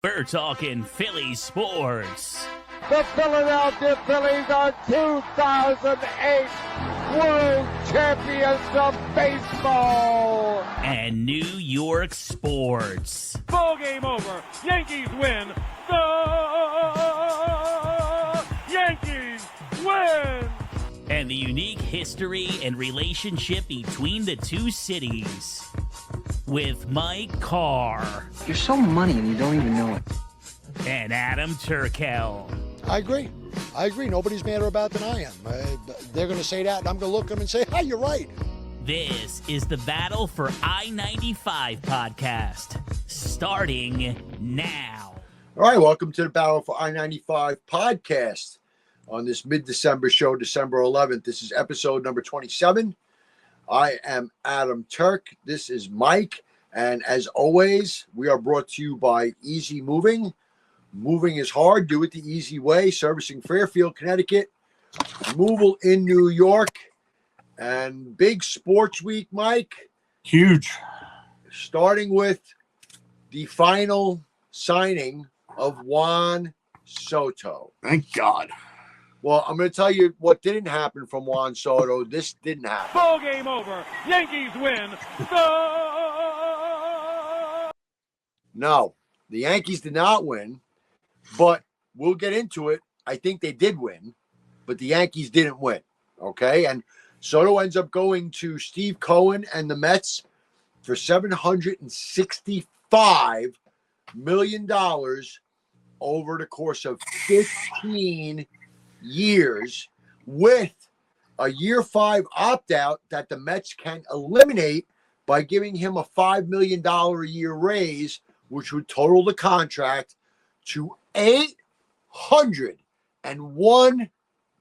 We're talking Philly sports. The Philadelphia Phillies are 2008 World Champions of Baseball. And New York sports. Ball game over. Yankees win. The Yankees win. And the unique history and relationship between the two cities. With Mike Carr. You're so money and you don't even know it. And Adam Turkel. I agree. Nobody's madder about than I am. They're going to say that, and I'm going to look at them and say, "Hi, you're right." This is the Battle for I-95 podcast, starting now. All right, welcome to the Battle for I-95 podcast on this mid-December show, December 11th. This is episode number 27. I am Adam Turk. This is Mike. And as always, we are brought to you by Easy Moving. Moving is hard. Do it the easy way. Servicing Fairfield, Connecticut. Removal in New York. And big sports week, Mike. Huge. Starting with the final signing of Juan Soto. Thank God. Well, I'm going to tell you what didn't happen from Juan Soto. This didn't happen. Ball game over. Yankees win. No, the Yankees did not win, but we'll get into it. I think they did win, but the Yankees didn't win, okay? And Soto ends up going to Steve Cohen and the Mets for $765 million over the course of 15 years with a year 5 opt-out that the Mets can eliminate by giving him a $5 million a year raise, which would total the contract to $801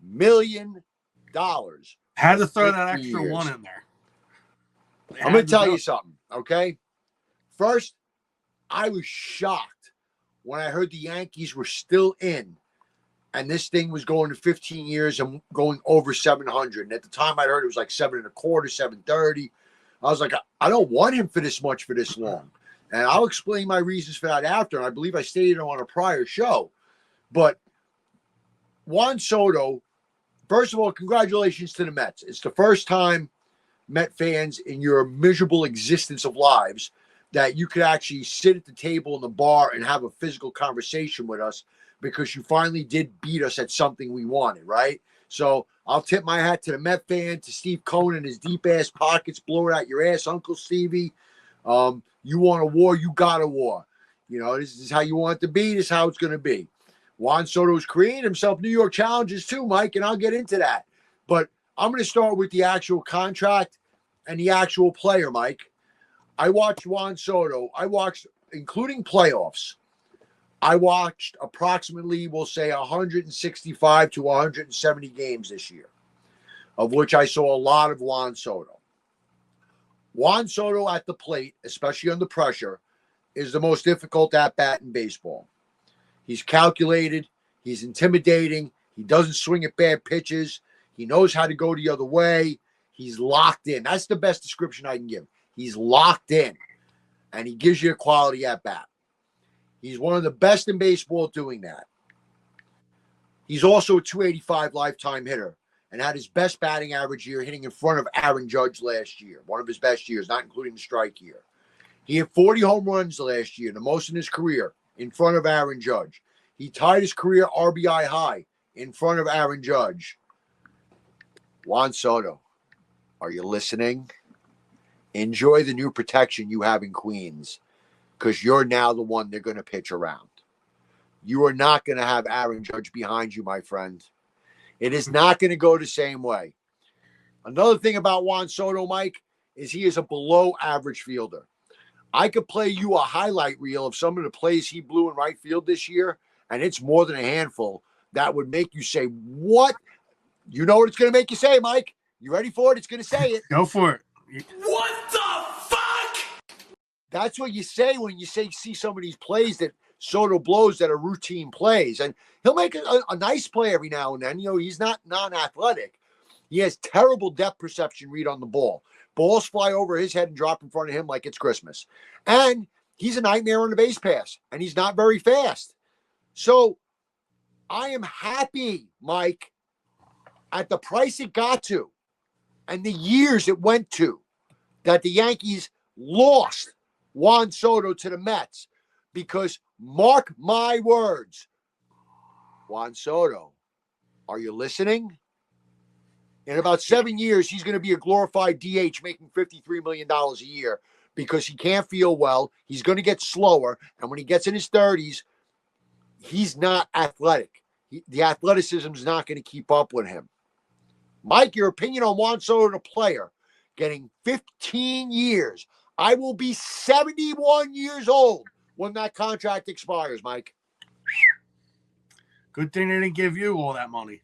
million. Had to throw that 50 extra years. one in there. I'm going to tell you something, okay? First, I was shocked when I heard the Yankees were still in and this thing was going to 15 years and going over 700. And at the time I heard it was like 7.25, 730. I was like, I don't want him for this much for this long. And I'll explain my reasons for that after. And I believe I stated it on a prior show. But Juan Soto, first of all, congratulations to the Mets. It's the first time, Met fans, in your miserable existence of lives, that you could actually sit at the table in the bar and have a physical conversation with us because you finally did beat us at something we wanted, right? So I'll tip my hat to the Met fan, to Steve Cohen and his deep-ass pockets, blow it out your ass, Uncle Stevie. You want a war, you got a war. You know, this is how you want it to be. This is how it's going to be. Juan Soto's created himself New York challenges too, Mike, and I'll get into that. But I'm going to start with the actual contract and the actual player, Mike. I watched Juan Soto. Including playoffs, I watched approximately, we'll say, 165 to 170 games this year, of which I saw a lot of Juan Soto. Juan Soto at the plate, especially under pressure, is the most difficult at-bat in baseball. He's calculated. He's intimidating. He doesn't swing at bad pitches. He knows how to go the other way. He's locked in. That's the best description I can give. He's locked in, and he gives you a quality at-bat. He's one of the best in baseball doing that. He's also a 285 lifetime hitter and had his best batting average year hitting in front of Aaron Judge last year, one of his best years, not including the strike year. He had 40 home runs last year, the most in his career, in front of Aaron Judge. He tied his career RBI high in front of Aaron Judge. Juan Soto, are you listening? Enjoy the new protection you have in Queens, because you're now the one they're going to pitch around. You are not going to have Aaron Judge behind you, my friend. It is not going to go the same way. Another thing about Juan Soto, Mike, is he is a below-average fielder. I could play you a highlight reel of some of the plays he blew in right field this year, and it's more than a handful. That would make you say, what? You know what it's going to make you say, Mike? You ready for it? It's going to say it. Go for it. What the fuck? That's what you say when you see some of these plays that Soto blows that are routine plays. And he'll make a nice play every now and then. You know, he's not non-athletic. He has terrible depth perception read on the ball. Balls fly over his head and drop in front of him like it's Christmas. And he's a nightmare on the base pass, and he's not very fast. So I am happy, Mike, at the price it got to and the years it went to, that the Yankees lost Juan Soto to the Mets, because mark my words, Juan Soto, are you listening? In about 7 years, he's going to be a glorified DH making $53 million a year because he can't feel well. He's going to get slower. And when he gets in his 30s, he's not athletic. The athleticism is not going to keep up with him. Mike, your opinion on Juan Soto, the player, getting 15 years. I will be 71 years old when that contract expires, Mike. Good thing they didn't give you all that money.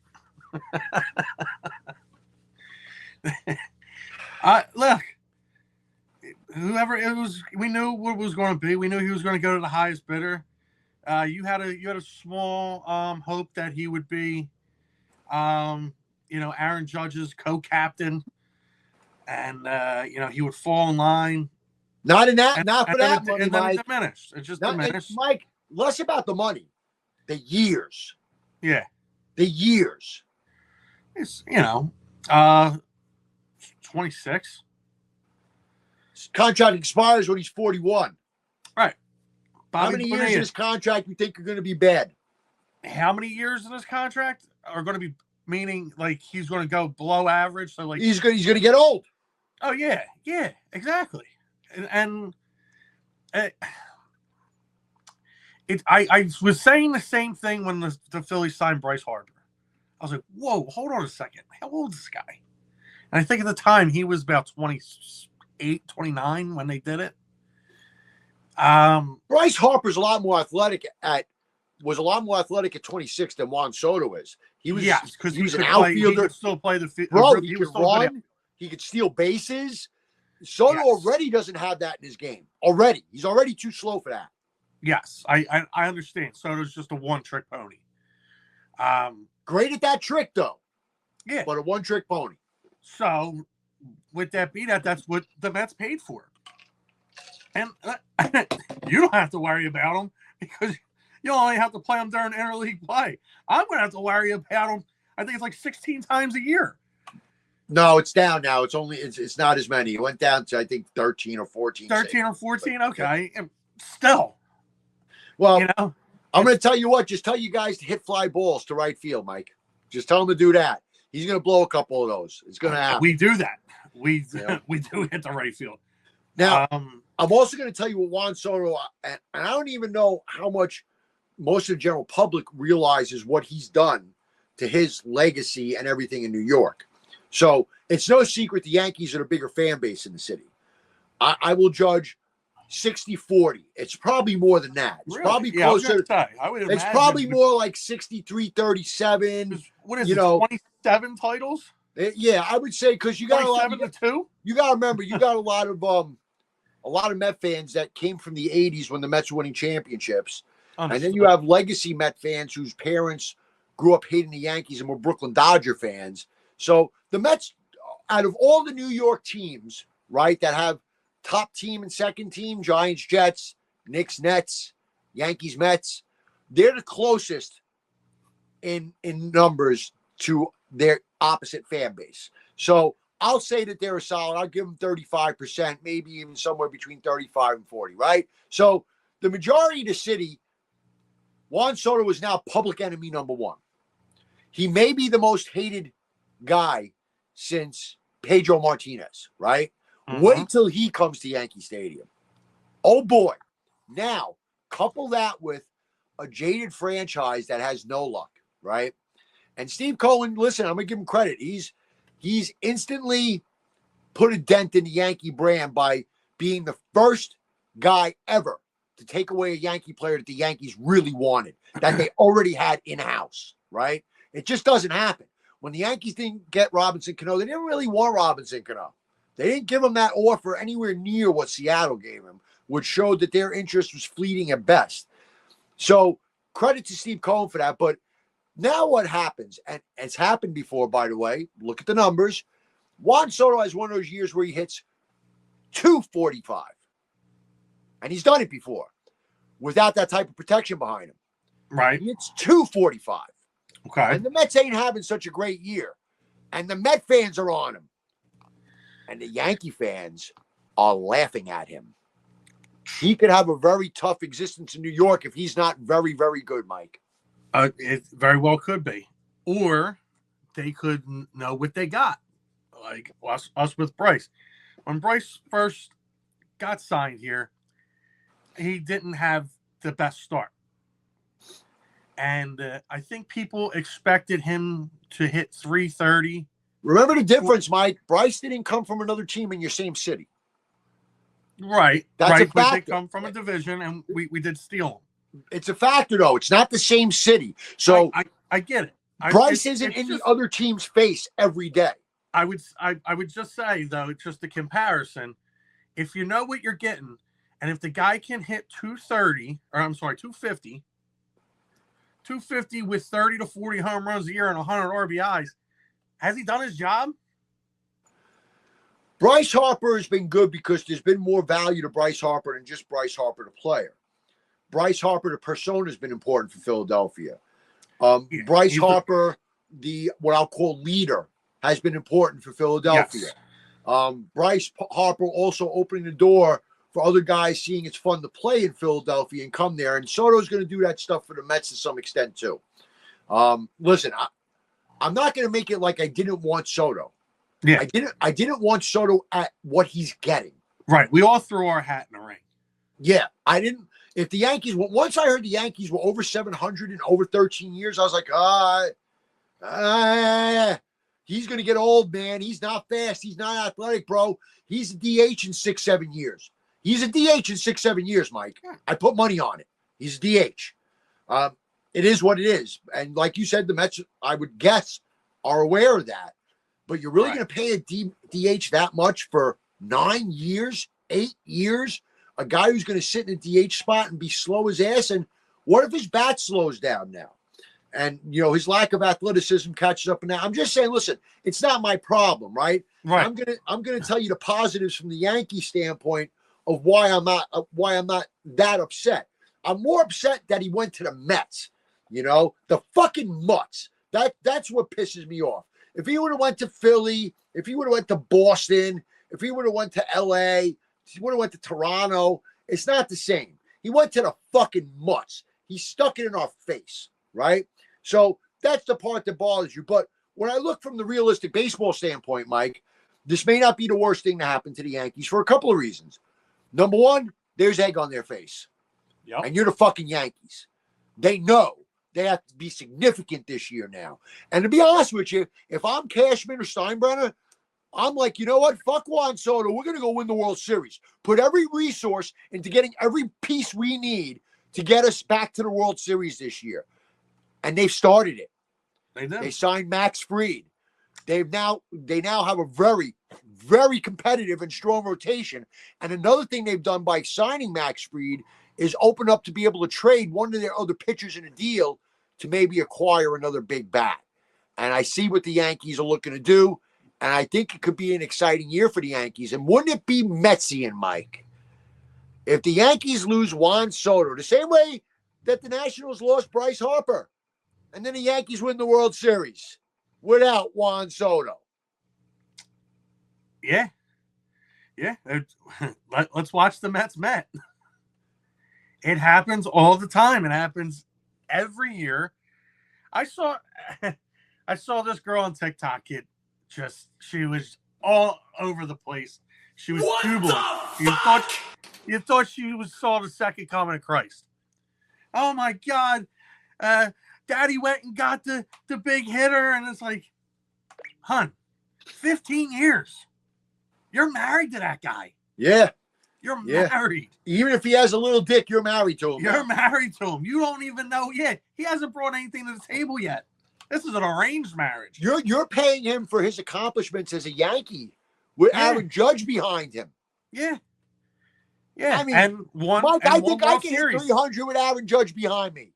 Look, whoever it was, we knew what it was going to be. We knew he was going to go to the highest bidder. You had a small hope that he would be, Aaron Judge's co-captain, and he would fall in line. Not for that money, and Mike. It diminished. It just diminished. Mike, less about the money, the years. Yeah, the years. It's 26. His contract expires when he's 41. Right. How many years in his contract you think are going to be bad? How many years in his contract are going to be, meaning like he's going to go below average? So like he's going to get old. Oh yeah, exactly. And I was saying the same thing when the Phillies signed Bryce Harper. I was like, whoa, hold on a second. How old is this guy? And I think at the time he was about 28, 29 when they did it. Bryce Harper's a lot more athletic at 26 than Juan Soto is. He was, because he was an outfielder. He could still play the field. Bro, he could run. He could steal bases. Soto already doesn't have that in his game. He's already too slow for that. Yes, I understand. Soto's just a one-trick pony. Great at that trick, though. Yeah. But a one-trick pony. So, with that beat out, that's what the Mets paid for. And you don't have to worry about them because you only have to play them during interleague play. I'm going to have to worry about them. I think it's like 16 times a year. No, it's down now. It's not as many. It went down to, I think, 13 or 14. 13 or 14? Okay. And still. Well, I'm going to tell you what. Just tell you guys to hit fly balls to right field, Mike. Just tell him to do that. He's going to blow a couple of those. It's going to happen. We do that. We do hit the right field. Now, I'm also going to tell you what Juan Soto, and I don't even know how much most of the general public realizes what he's done to his legacy and everything in New York. So it's no secret the Yankees are a bigger fan base in the city. I will judge 60-40. It's probably more than that. It's probably closer. It's probably more like 63-37. What is it? 27 titles? Yeah, I would say, because you got 27-2. You got to remember, you got a lot of Met fans that came from the 80s when the Mets were winning championships. Understood. And then you have legacy Met fans whose parents grew up hating the Yankees and were Brooklyn Dodger fans. So the Mets, out of all the New York teams, right, that have top team and second team, Giants, Jets, Knicks, Nets, Yankees, Mets, they're the closest in numbers to their opposite fan base. So I'll say that they're a solid. I'll give them 35%, maybe even somewhere between 35 and 40, right? So the majority of the city, Juan Soto is now public enemy number one. He may be the most hated guy since Pedro Martinez, right? Mm-hmm. Wait till he comes to Yankee Stadium. Oh, boy. Now, couple that with a jaded franchise that has no luck, right? And Steve Cohen, listen, I'm going to give him credit. He's instantly put a dent in the Yankee brand by being the first guy ever to take away a Yankee player that the Yankees really wanted, that they already had in-house, right? It just doesn't happen. When the Yankees didn't get Robinson Cano, they didn't really want Robinson Cano. They didn't give him that offer anywhere near what Seattle gave him, which showed that their interest was fleeting at best. So credit to Steve Cohen for that. But now what happens, and it's happened before, by the way, look at the numbers. Juan Soto has one of those years where he hits 245. and he's done it before without that type of protection behind him. Right. It's 245. Okay. And the Mets ain't having such a great year. And the Met fans are on him. And the Yankee fans are laughing at him. He could have a very tough existence in New York if he's not very, very good, Mike. It very well could be. Or they could know what they got. Like us with Bryce. When Bryce first got signed here, he didn't have the best start. And I think people expected him to hit 330. Remember the difference, Mike. Bryce didn't come from another team in your same city. Right. That's right. a But they factor. come from a division, and we did steal them. It's a factor, though. It's not the same city. So I get it. Bryce isn't in the other team's face every day. I would just say, though, it's just a comparison. If you know what you're getting, and if the guy can hit 250 with 30 to 40 home runs a year and 100 RBIs, has he done his job? Bryce Harper has been good because there's been more value to Bryce Harper than just Bryce Harper, the player. Bryce Harper, the persona, has been important for Philadelphia. Bryce Harper, what I'll call leader, has been important for Philadelphia. Yes. Bryce Harper also opening the door for other guys seeing it's fun to play in Philadelphia and come there. And Soto's going to do that stuff for the Mets to some extent too. Listen, I'm not going to make it like I didn't want Soto. Yeah, I didn't want Soto at what he's getting. right. We all threw our hat in the ring. Yeah, I didn't. If the Yankees, once I heard the Yankees were over 700 in over 13 years, I was like, he's going to get old, man. He's not fast. He's not athletic, bro. He's a DH in 6-7 years. He's a DH in 6-7 years, Mike. I put money on it. He's a DH. It is what it is. And like you said, the Mets, I would guess, are aware of that. But you're really going to pay a DH that much for 9 years, 8 years? A guy who's going to sit in a DH spot and be slow as ass? And what if his bat slows down now? And, his lack of athleticism catches up. And now I'm just saying, listen, it's not my problem, right? Right. I'm going to tell you the positives from the Yankee standpoint of why I'm not that upset. I'm more upset that he went to the Mets, the fucking Mutts. That's what pisses me off. If he would have went to Philly, if he would have went to Boston, if he would have went to LA, if he would have went to Toronto, it's not the same. He went to the fucking Mutts. He stuck it in our face, right? So that's the part that bothers you. But when I look from the realistic baseball standpoint, Mike, this may not be the worst thing to happen to the Yankees for a couple of reasons. Number one, there's egg on their face. Yep. And you're the fucking Yankees. They know they have to be significant this year now. And to be honest with you, if I'm Cashman or Steinbrenner, I'm like, you know what? Fuck Juan Soto. We're going to go win the World Series. Put every resource into getting every piece we need to get us back to the World Series this year. And they've started it. They did. They signed Max Fried. They now have a very, very competitive and strong rotation. And another thing they've done by signing Max Fried is open up to be able to trade one of their other pitchers in a deal to maybe acquire another big bat. And I see what the Yankees are looking to do. And I think it could be an exciting year for the Yankees. And wouldn't it be Metsian, Mike, if the Yankees lose Juan Soto the same way that the Nationals lost Bryce Harper, and then the Yankees win the World Series without Juan Soto? Yeah. Let's watch the Mets Met. It happens all the time. It happens every year. I saw this girl on TikTok. She was all over the place. She was jubilant. You thought she saw the second coming of Christ. Oh my God. Daddy went and got the big hitter. And it's like, hun, 15 years. You're married to that guy. Yeah. You're married. Even if he has a little dick, you're married to him. You're married to him. You don't even know yet. He hasn't brought anything to the table yet. This is an arranged marriage. You're paying him for his accomplishments as a Yankee with Aaron Judge behind him. Yeah. I mean, and one. Mike, and I one think I World can hit Series. 300 with Aaron Judge behind me.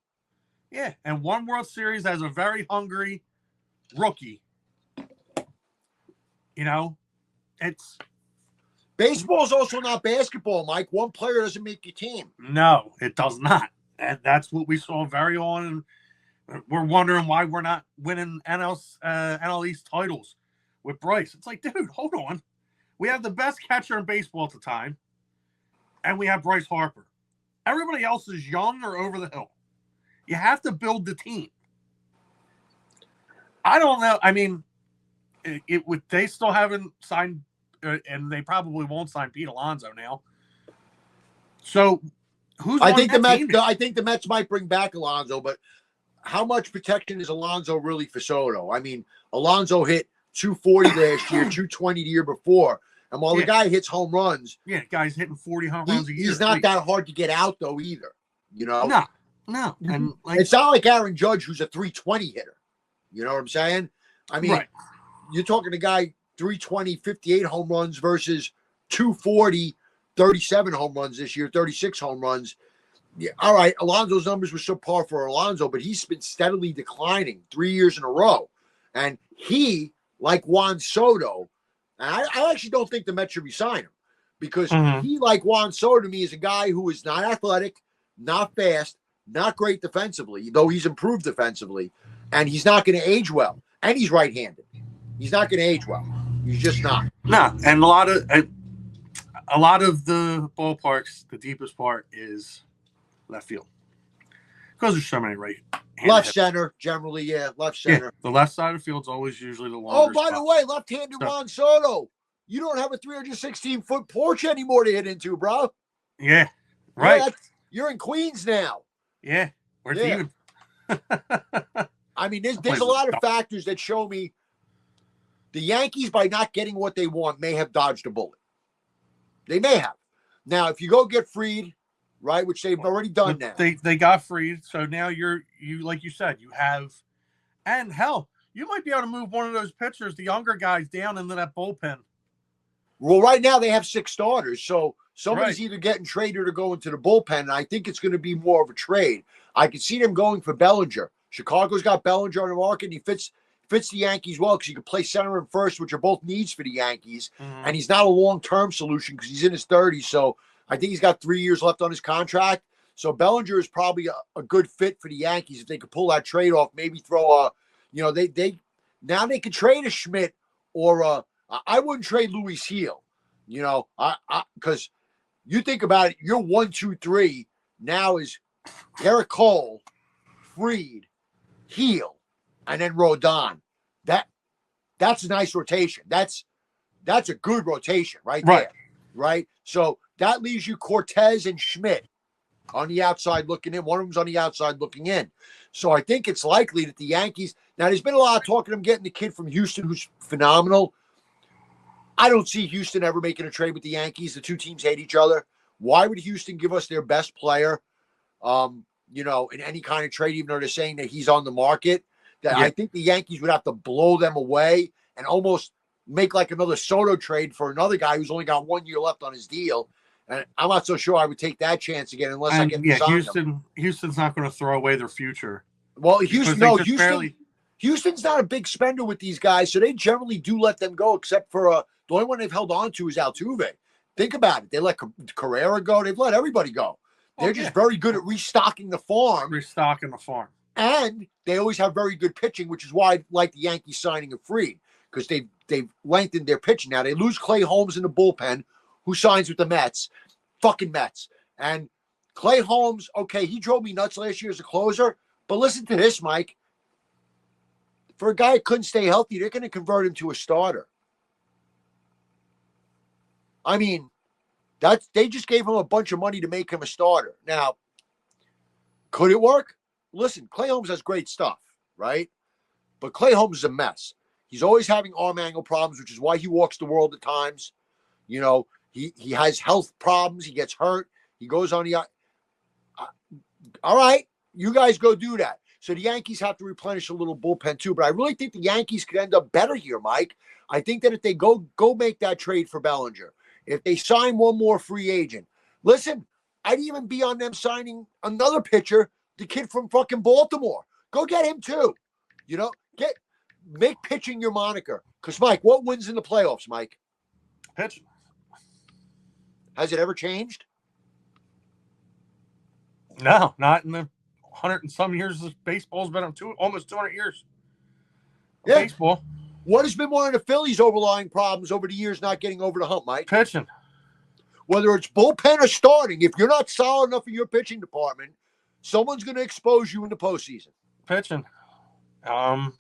Yeah, and one World Series as a very hungry rookie. It's Baseball's also not basketball, Mike. One player doesn't make your team. No, it does not. And that's what we saw very on. And we're wondering why we're not winning NL East titles with Bryce. It's like, dude, hold on. We have the best catcher in baseball at the time, and we have Bryce Harper. Everybody else is young or over the hill. You have to build the team. I don't know. I mean, they still haven't signed, and they probably won't sign Pete Alonso now. So, who's? I think the Mets might bring back Alonso, but how much protection is Alonso really for Soto? I mean, Alonso hit 240 last year, 220 the year before, and while the guy hits home runs, guy's hitting 40 home runs a year. He's not that hard to get out though either. You know, no, and it's not like Aaron Judge, who's a 320 hitter. You know what I'm saying? I mean, you're talking a guy 320, 58 home runs versus 240, 37 home runs this year, 36 home runs. Yeah, all right, Alonso's numbers were subpar for Alonso, but he's been steadily declining 3 years in a row. And he, like Juan Soto, and I actually don't think the Mets should resign him because he, like Juan Soto, to me, is a guy who is not athletic, not fast, not great defensively, though he's improved defensively, and he's not going to age well. And he's right-handed. He's not going to age well. He's just not. No, and a lot of the ballparks, the deepest part is left field because there's so many left center generally, left center. Yeah, the left side of the field's always usually the longer. longest. Oh, by the way, left-handed Juan Soto, you don't have a 316-foot porch anymore to hit into, bro. Yeah, right. Yeah, you're in Queens now. Yeah, where's even? I mean, there's a lot of factors that show me the Yankees, by not getting what they want, may have dodged a bullet. They may have. Now, if you go get Fried, right, which they've already done now. They got Fried, so now you like you said, you have, and hell, you might be able to move one of those pitchers, the younger guys, down into that bullpen. Well, right now they have 6 starters, so somebody's either getting traded or going to the bullpen, and I think it's going to be more of a trade. I could see them going for Bellinger. Chicago's got Bellinger on the market, and he fits the Yankees well because he can play center and first, which are both needs for the Yankees, and he's not a long-term solution because he's in his 30s, so I think he's got 3 years left on his contract. So Bellinger is probably a good fit for the Yankees if they could pull that trade off. Maybe throw they now they could trade a Schmidt or I wouldn't trade Luis Heel, because you think about it, your 1, 2, 3 now is Garrett Cole, Fried, Heel, and then Rodon. That's a nice rotation. That's a good rotation right there. Right. So that leaves you Cortez and Schmidt on the outside looking in. One of them's on the outside looking in. So I think it's likely that the Yankees, now there's been a lot of talk of them getting the kid from Houston who's phenomenal. I don't see Houston ever making a trade with the Yankees. The two teams hate each other. Why would Houston give us their best player, in any kind of trade, even though they're saying that he's on the market? I think the Yankees would have to blow them away and almost make like another Soto trade for another guy who's only got 1 year left on his deal. And I'm not so sure I would take that chance again unless I get Houston's not going to throw away their future. Well, Houston's not a big spender with these guys, so they generally do let them go, except for the only one they've held on to is Altuve. Think about it. They let Carrera go. They've let everybody go. They're just very good at restocking the farm. And they always have very good pitching, which is why I like the Yankees signing of Fried, because they've lengthened their pitching. Now, they lose Clay Holmes in the bullpen, who signs with the Mets. Fucking Mets. And Clay Holmes, okay, he drove me nuts last year as a closer, but listen to this, Mike. For a guy that couldn't stay healthy, they're going to convert him to a starter. I mean, they just gave him a bunch of money to make him a starter. Now, could it work? Listen, Clay Holmes has great stuff, right? But Clay Holmes is a mess. He's always having arm angle problems, which is why he walks the world at times. He has health problems. He gets hurt. He goes on the... all right, you guys go do that. So the Yankees have to replenish a little bullpen too. But I really think the Yankees could end up better here, Mike. I think that if they go make that trade for Bellinger, if they sign one more free agent, listen, I'd even be on them signing another pitcher, the kid from fucking Baltimore. Go get him too. Make pitching your moniker. Because, Mike, what wins in the playoffs, Mike? Pitching. Has it ever changed? No, not in the 100 and some years. Baseball's been almost 200 years. Yeah. Baseball. What has been one of the Phillies' overlying problems over the years not getting over the hump, Mike? Pitching. Whether it's bullpen or starting, if you're not solid enough in your pitching department, someone's going to expose you in the postseason. Pitching. And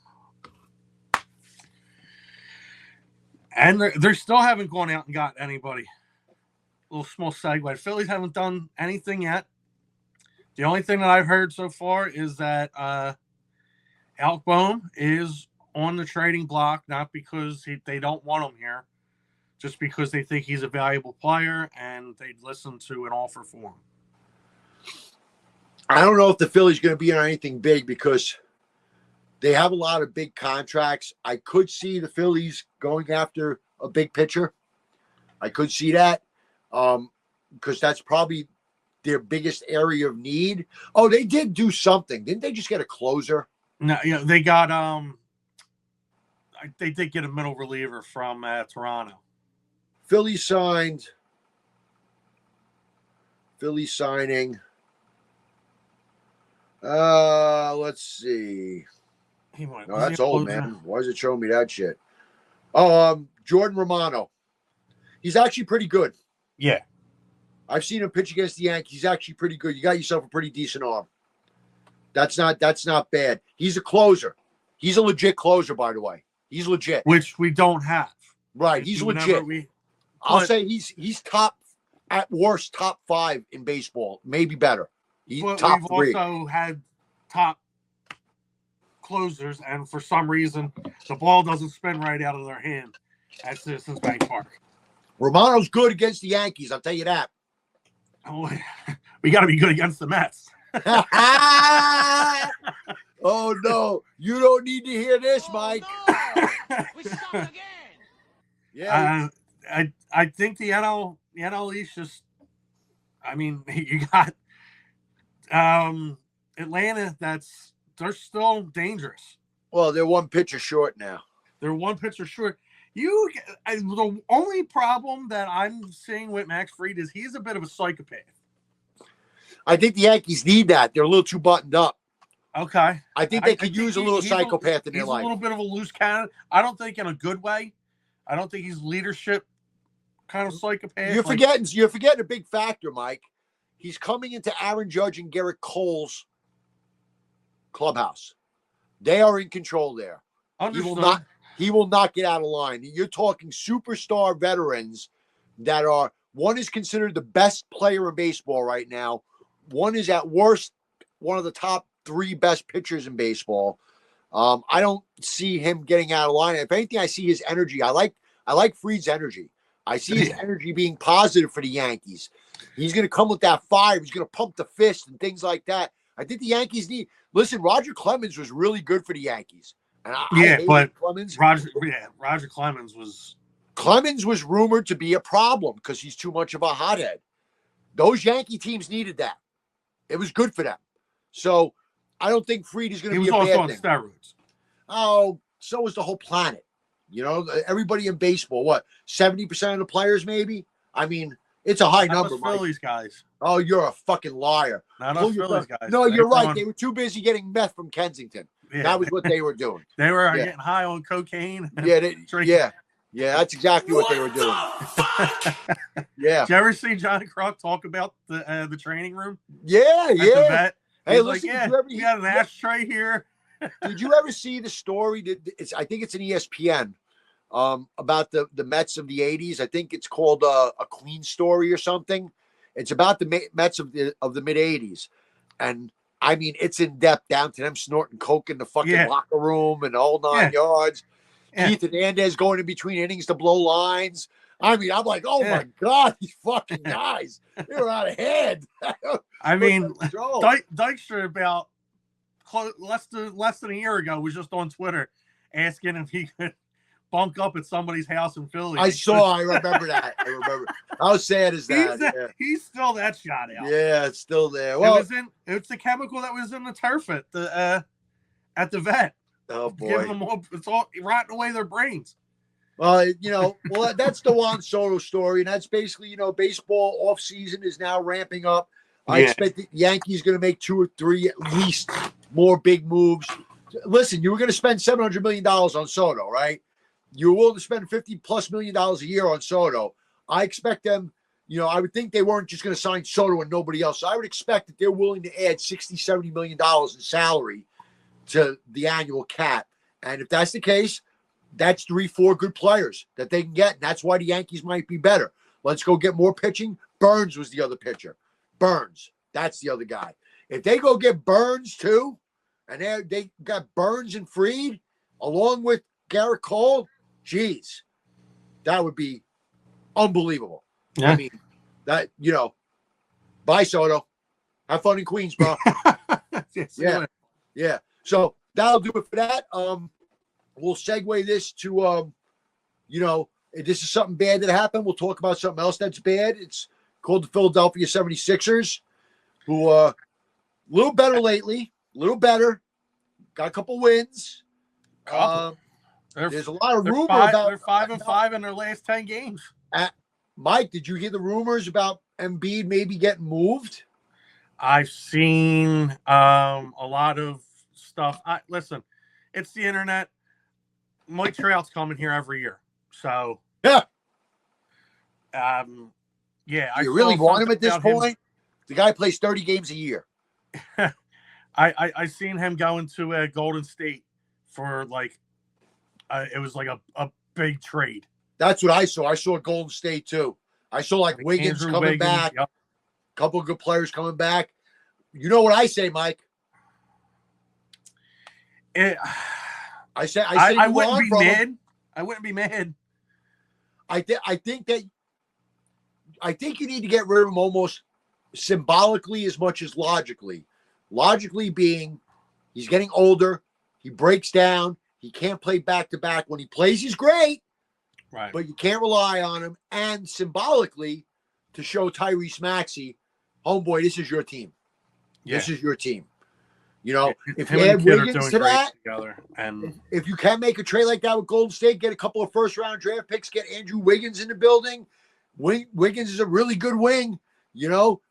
they still haven't gone out and got anybody. A little small segue. Phillies haven't done anything yet. The only thing that I've heard so far is that Alec Boehm is on the trading block, not because they don't want him here, just because they think he's a valuable player and they'd listen to an offer for him. I don't know if the Phillies going to be on anything big because they have a lot of big contracts. I could see the Phillies going after a big pitcher. I could see that because that's probably their biggest area of need. Oh, they did do something. Didn't they just get a closer? No, they got they did get a middle reliever from Toronto. Philly signing. Let's see. No, that's old, man. Why is it showing me that shit? Oh, Jordan Romano. He's actually pretty good. Yeah. I've seen him pitch against the Yankees. He's actually pretty good. You got yourself a pretty decent arm. That's not bad. He's a closer. He's a legit closer, by the way. He's legit. Which we don't have. Right. He's legit. I'll say he's top, at worst, top 5 in baseball. Maybe better. He's top 3. We've also had top closers, and for some reason, the ball doesn't spin right out of their hand at Citizens Bank Park. Romano's good against the Yankees. I'll tell you that. Oh, we got to be good against the Mets. Oh, no. You don't need to hear this, Mike. No. We suck again. Yeah. I think the NL East just, I mean, you got Atlanta. They're still dangerous. Well, they're one pitcher short now. They're one pitcher short. The only problem that I'm seeing with Max Fried is he's a bit of a psychopath. I think the Yankees need that. They're a little too buttoned up. Okay. I think they could use a little psychopath in their life. He's a little bit of a loose cannon. I don't think in a good way. I don't think he's leadership kind of psychopath. You're forgetting a big factor, Mike. He's coming into Aaron Judge and Garrett Cole's clubhouse. They are in control there. Understood. He will not get out of line. You're talking superstar veterans that are, one is considered the best player in baseball right now. One is at worst one of the top 3 best pitchers in baseball. I don't see him getting out of line. If anything, I see his energy. I like Fried's energy. I see his energy being positive for the Yankees. He's going to come with that fire. He's going to pump the fist and things like that. I think the Yankees need. Listen, Roger Clemens was really good for the Yankees. And but Clemens. Roger Clemens was. Clemens was rumored to be a problem because he's too much of a hothead. Those Yankee teams needed that. It was good for them. So I don't think Fried is going to be a bad thing. He was also on steroids. Oh, so was the whole planet. You know, everybody in baseball, what, 70% of the players maybe? I mean, it's a high number, Mike. Phillies guys. Oh, you're a fucking liar. Not us Phillies guys. No, you're right. They were too busy getting meth from Kensington. Yeah. That was what they were doing. They were getting high on cocaine. Yeah, that's exactly what they were doing. Yeah. Did you ever see Johnny Kruk talk about the training room? Yeah. The vet? Hey, listen, we got an ashtray here. Did you ever see the story? I think it's an ESPN about the Mets of the 80s. I think it's called a Queen Story or something. It's about the Mets of the mid 80s. And I mean, it's in depth down to them snorting coke in the fucking locker room and all 9 yards. Yeah. Keith Hernandez going in between innings to blow lines. I mean, I'm like, oh my God, these fucking guys, they're out of hand. I mean, Dykstra about less than a year ago was just on Twitter asking if he could bunk up at somebody's house in Philly. I remember that. I remember. How sad is that? He's still that shot out. Yeah, it's still there. Well, it's the chemical that was in the turf at the vet. Oh boy, Giving them it's all rotting away their brains. Well, that's the Juan Soto story, and that's basically, baseball off season is now ramping up. I expect the Yankees going to make 2 or 3 at least more big moves. Listen, you were going to spend $700 million on Soto, right? You were willing to spend $50+ million a year on Soto. I expect them, I would think they weren't just going to sign Soto and nobody else. So I would expect that they're willing to add $60-70 million in salary to the annual cap. And if that's the case, that's 3-4 good players that they can get. And that's why the Yankees might be better. Let's go get more pitching. Burns was the other pitcher. Burns, that's the other guy. If they go get Burns too, and they got Burns and Fried along with Garrett Cole, geez, that would be unbelievable. Yeah. I mean, that, bye, Soto. Have fun in Queens, bro. Yeah. So that'll do it for that. We'll segue this to, if this is something bad that happened, we'll talk about something else that's bad. It's called the Philadelphia 76ers, who a little better lately, a little better. Got a couple wins. There's a lot of rumor about. They're 5-5 in their last 10 games. Mike, did you hear the rumors about Embiid maybe getting moved? I've seen a lot of stuff. Listen, it's the internet. Mike Trout's coming here every year, so yeah. Yeah, you really want him at this point? The guy plays 30 games a year. I seen him going to Golden State for it was like a big trade. That's what I saw. I saw Golden State too. I saw Wiggins coming back. Yep. A couple of good players coming back. You know what I say, Mike? I wouldn't be mad. I wouldn't be mad. I think you need to get rid of him almost symbolically as much as logically. Logically being he's getting older, he breaks down, he can't play back-to-back. When he plays, he's great, right? But you can't rely on him. And symbolically, to show Tyrese Maxey, homeboy, this is your team. Yeah. This is your team. If you add Wiggins to that, together, and if you can make a trade like that with Golden State, get a couple of first-round draft picks, get Andrew Wiggins in the building. Wiggins is a really good wing.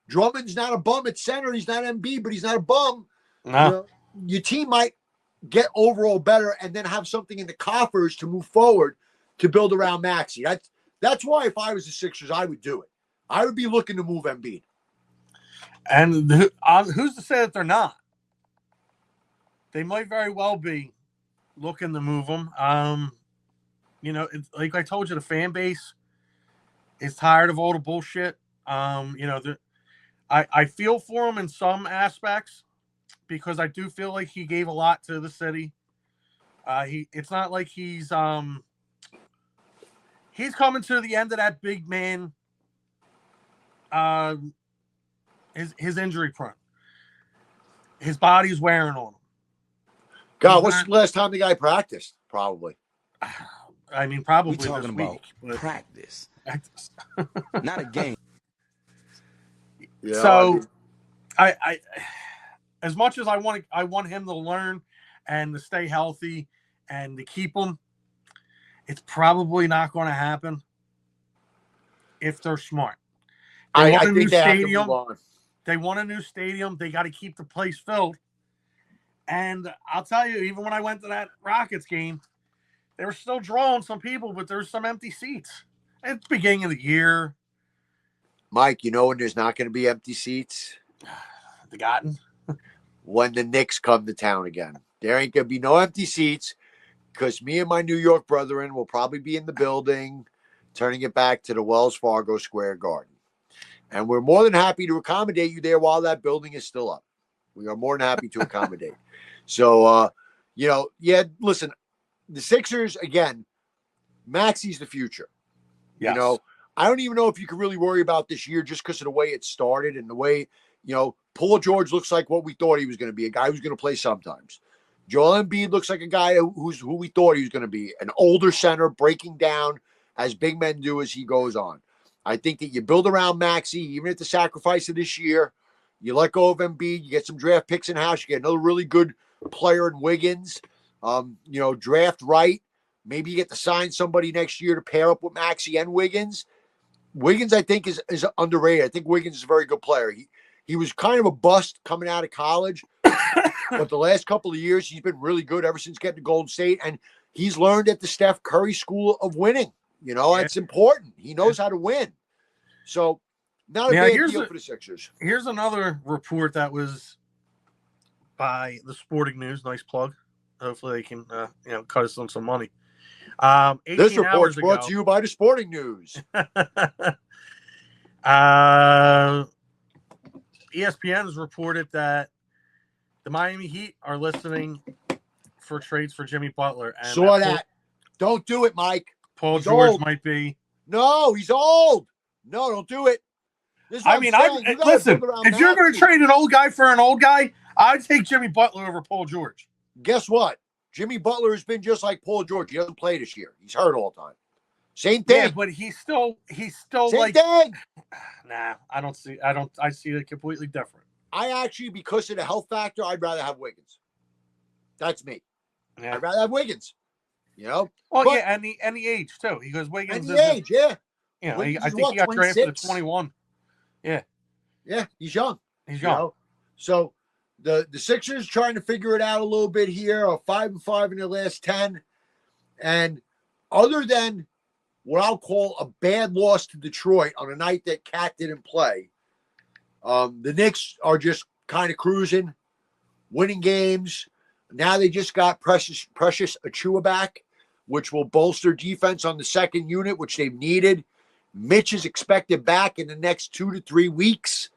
Drummond's not a bum at center. He's not MB, but he's not a bum. No. Your team might get overall better and then have something in the coffers to move forward to build around Maxey. That's why if I was the Sixers, I would do it. I would be looking to move Embiid. And who's to say that they're not? They might very well be looking to move him. It's, like I told you, the fan base is tired of all the bullshit. I feel for him in some aspects because I do feel like he gave a lot to the city. It's not like he's coming to the end of that big man. His injury prone. His body's wearing on him. God, what's the last time the guy practiced? Probably. I mean, probably we're talking this about week, practice, not a game. Yeah, so, I as much as I want him to learn and to stay healthy and to keep him, it's probably not going to happen if they're smart. They want a new stadium. They want a new stadium. They got to keep the place filled. And I'll tell you, even when I went to that Rockets game, they were still drawing some people, but there's some empty seats. It's the beginning of the year. Mike, when there's not going to be empty seats? The Gotten? When the Knicks come to town again. There ain't going to be no empty seats because me and my New York brethren will probably be in the building, turning it back to the Wells Fargo Square Garden. And we're more than happy to accommodate you there while that building is still up. We are more than happy to accommodate. So, listen, the Sixers, again, Maxey's the future. Yes. I don't even know if you can really worry about this year just because of the way it started and the way, Paul George looks like what we thought he was going to be, a guy who's going to play sometimes. Joel Embiid looks like a guy who we thought he was going to be, an older center breaking down as big men do as he goes on. I think that you build around Maxey, even at the sacrifice of this year. You let go of Embiid, you get some draft picks in house, you get another really good player in Wiggins. Draft right. Maybe you get to sign somebody next year to pair up with Maxey and Wiggins. Wiggins, I think, is underrated. I think Wiggins is a very good player. He was kind of a bust coming out of college, but the last couple of years, he's been really good ever since getting to Golden State, and he's learned at the Steph Curry school of winning. You know, it's important. He knows how to win. So, not a bad deal for the Sixers. Here's another report that was by the Sporting News. Nice plug. Hopefully they can, cut us some money. This report is brought to you by the Sporting News. ESPN has reported that the Miami Heat are listening for trades for Jimmy Butler. And saw that. Don't do it, Mike. Paul George might be. No, he's old. No, don't do it. Listen, if you're going to trade an old guy for an old guy, I'd take Jimmy Butler over Paul George. Guess what? Jimmy Butler has been just like Paul George. He doesn't play this year. He's hurt all the time. Same thing. Yeah, but he's still Same thing. Nah, I see it completely different. I actually, because of the health factor, I'd rather have Wiggins. That's me. Yeah. I'd rather have Wiggins. You know? Well, and the age too. Because Wiggins and the age, yeah. I think he got drafted at 21. Yeah. Yeah, he's young. He's young. You know? So the Sixers trying to figure it out a little bit here, are 5-5 in their last 10. And other than what I'll call a bad loss to Detroit on a night that Cat didn't play, the Knicks are just kind of cruising, winning games. Now they just got Precious Achiuwa back, which will bolster defense on the second unit, which they've needed. Mitch is expected back in the next 2 to 3 weeks.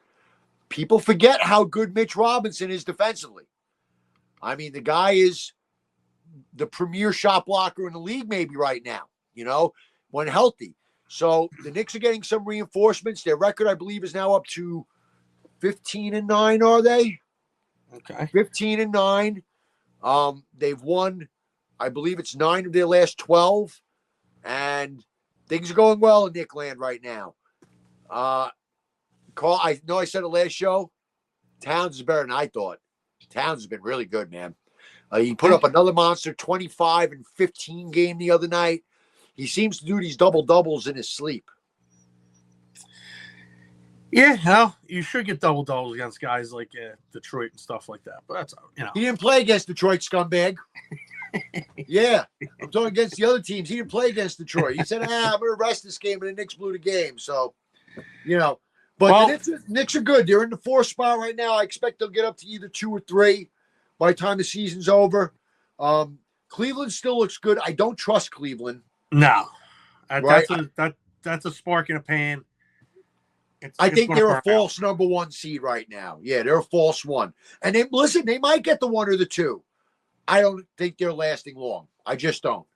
People forget how good Mitch Robinson is defensively. I mean, the guy is the premier shot blocker in the league maybe right now, when healthy. So the Knicks are getting some reinforcements. Their record, I believe, is now up to 15-9, are they? Okay. 15-9. They've won, I believe it's 9 of their last 12. And things are going well in Nickland right now. Carl, I know I said it last show. Towns is better than I thought. Towns has been really good, man. He put up another monster 25 and 15 game the other night. He seems to do these double-doubles in his sleep. Yeah, well, you should get double-doubles against guys like Detroit and stuff like that. But that's, He didn't play against Detroit, scumbag. Yeah, I'm talking against the other teams. He didn't play against Detroit. He said, I'm going to rest this game, and the Knicks blew the game. So, But the Knicks are good. They're in the 4th spot right now. I expect they'll get up to either 2 or 3 by the time the season's over. Cleveland still looks good. I don't trust Cleveland. No. Right? That's a spark in a pan. I think they're a false number 1 seed right now. Yeah, they're a false one. And they might get the 1 or the 2. I don't think they're lasting long. I just don't.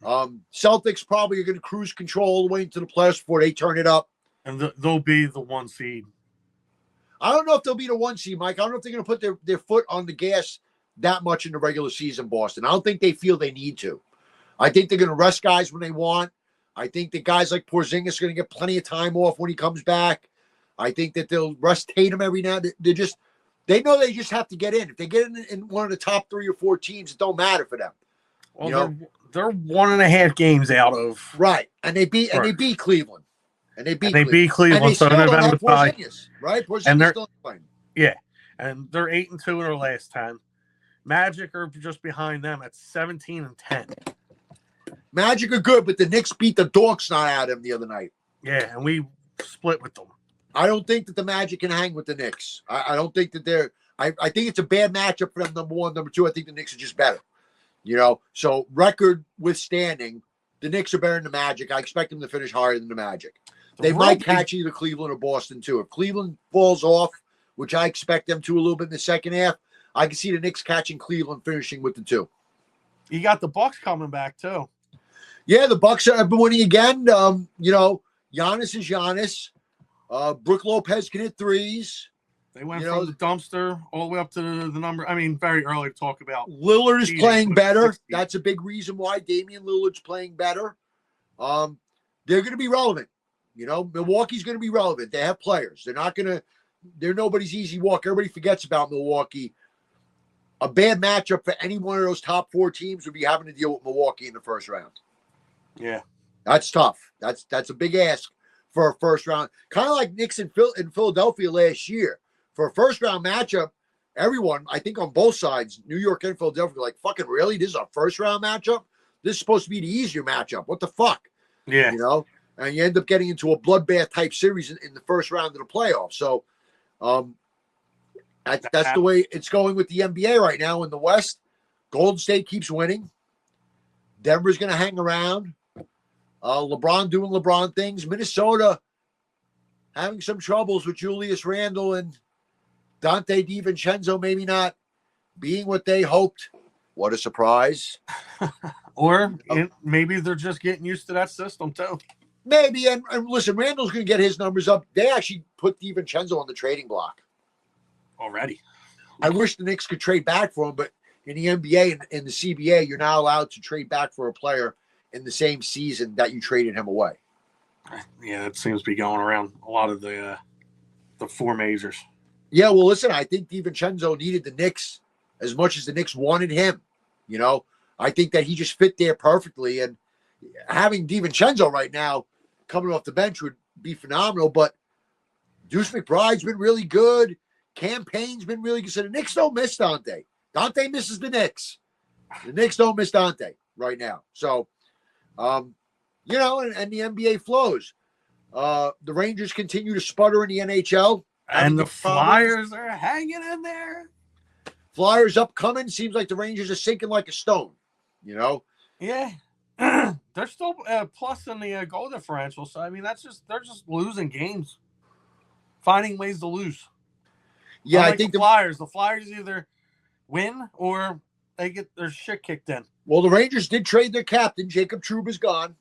Celtics probably are going to cruise control all the way into the playoffs before they turn it up. And they'll be the 1 seed. I don't know if they'll be the 1 seed, Mike. I don't know if they're going to put their foot on the gas that much in the regular season, Boston. I don't think they feel they need to. I think they're going to rest guys when they want. I think that guys like Porzingis are going to get plenty of time off when he comes back. I think that they'll rest Tatum every now and then. They know they just have to get in. If they get in one of the top 3 or 4 teams, it don't matter for them. Well, they're 1.5 games out of right, and they beat Cleveland, and they beat Cleveland. And they so still they're don't have about Porzingis, right? Porzingis and they're still playing. Yeah, and they're 8-2 in their last 10. Magic are just behind them at 17-10. Magic are good, but the Knicks beat the dog snot out of them the other night. Yeah, and we split with them. I don't think that the Magic can hang with the Knicks. I don't think that they're – I think it's a bad matchup for them, number 1. Number 2, I think the Knicks are just better. So record withstanding, the Knicks are better than the Magic. I expect them to finish higher than the Magic. They might catch either Cleveland or Boston, too. If Cleveland falls off, which I expect them to a little bit in the second half, I can see the Knicks catching Cleveland, finishing with the 2. You got the Bucks coming back, too. Yeah, the Bucks have been winning again. Giannis is Giannis. Brook Lopez can hit threes. They went from the dumpster all the way up to the number. I mean, very early to talk about. Lillard is playing better. That's a big reason why Damian Lillard's playing better. They're going to be relevant. Milwaukee's going to be relevant. They have players. They're nobody's easy walk. Everybody forgets about Milwaukee. a bad matchup for any one of those top 4 teams would be having to deal with Milwaukee in the first round. Yeah. That's tough. That's a big ask for a first round. Kind of like Knicks in Philadelphia last year. For a first round matchup, everyone, I think on both sides, New York and Philadelphia, were like, fucking really? This is a first round matchup? This is supposed to be the easier matchup. What the fuck? Yeah. You know? And you end up getting into a bloodbath type series in the first round of the playoffs. So that's the way it's going with the NBA right now in the West. Golden State keeps winning. Denver's going to hang around. LeBron doing LeBron things. Minnesota having some troubles with Julius Randle and Dante DiVincenzo maybe not being what they hoped. What a surprise. Or maybe they're just getting used to that system too. Maybe. And listen, Randall's going to get his numbers up. They actually put DiVincenzo on the trading block Already. I wish the Knicks could trade back for him, but in the NBA and in the CBA, you're not allowed to trade back for a player in the same season that you traded him away. Yeah, that seems to be going around a lot of the 4 majors. Yeah, well, listen, I think DiVincenzo needed the Knicks as much as the Knicks wanted him. You know, I think that he just fit there perfectly. And having DiVincenzo right now coming off the bench would be phenomenal. But Deuce McBride's been really good. Campaign's been really good. So the Knicks don't miss Dante. Dante misses the Knicks. The Knicks don't miss Dante right now. So, you know, and the NBA flows. The Rangers continue to sputter in the NHL. And the Flyers are hanging in there. Flyers upcoming. Seems like the Rangers are sinking like a stone, you know? Yeah. They're still plus in the goal differential. So, I mean, they're just losing games. Finding ways to lose. Yeah, Unlike I think the Flyers either win or they get their shit kicked in. Well, the Rangers did trade their captain. Jacob Trouba's gone.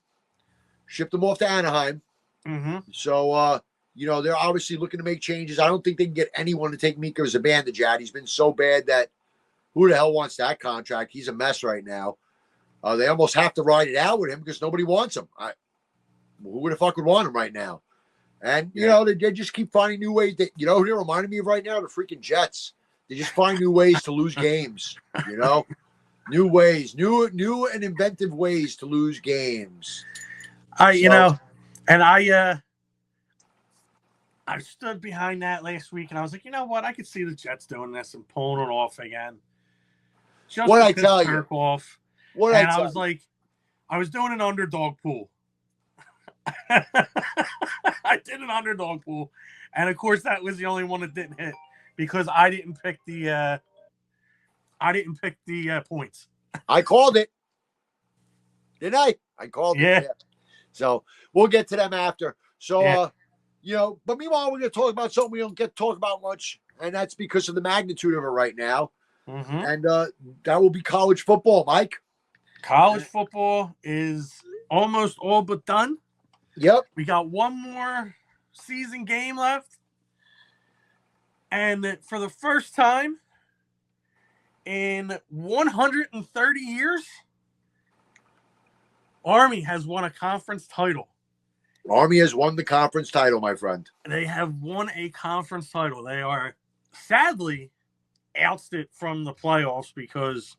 Shipped him off to Anaheim. Mm-hmm. So, you know, they're obviously looking to make changes. I don't think they can get anyone to take Mika Zibanejad. He's been so bad that who the hell wants that contract? He's a mess right now. They almost have to ride it out with him because nobody wants him. Who the fuck would want him right now? And, you know, they just keep finding new ways. You know who they're reminding me of right now? The freaking Jets. They just find new ways to lose games, you know? New ways, new and inventive ways to lose games. You know, and I stood behind that last week, and I was like, you know what? I could see the Jets doing this and pulling it off again. Just what I tell you? Off. What and I was like, I was doing an underdog pool. I did an underdog pool, and of course that was the only one that didn't hit because I didn't pick the points. I called it, didn't I? I called it. Yeah. So we'll get to them after. So you know, but meanwhile we're going to talk about something we don't get to talk about much, and that's because of the magnitude of it right now. Mm-hmm. And that will be college football, Mike. College football is almost all but done. Yep. We got one more season game left. And for the first time in 130 years, Army has won a conference title. Army has won the conference title, my friend. They have won a conference title. They are sadly ousted from the playoffs because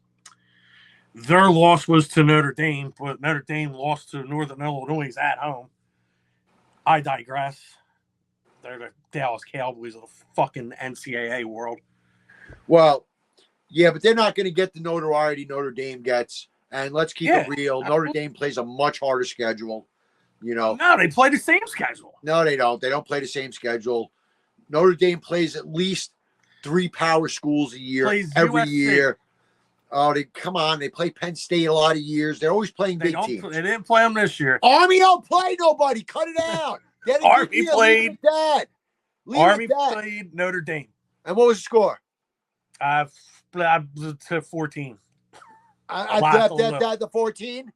their loss was to Notre Dame, but Notre Dame lost to Northern Illinois at home. I digress. They're the Dallas Cowboys of the fucking NCAA world. Well, yeah, but they're not going to get the notoriety Notre Dame gets. And let's keep it real. Notre Dame plays a much harder schedule. You know. No, they play the same schedule. No, they don't. They don't play the same schedule. Notre Dame plays at least 3 power schools a year, every year. Oh, come on. They play Penn State a lot of years. They're always playing big teams. They didn't play them this year. Army don't play nobody. Cut it out. Army played. Army played Notre Dame. And what was the score? To 14. The 14?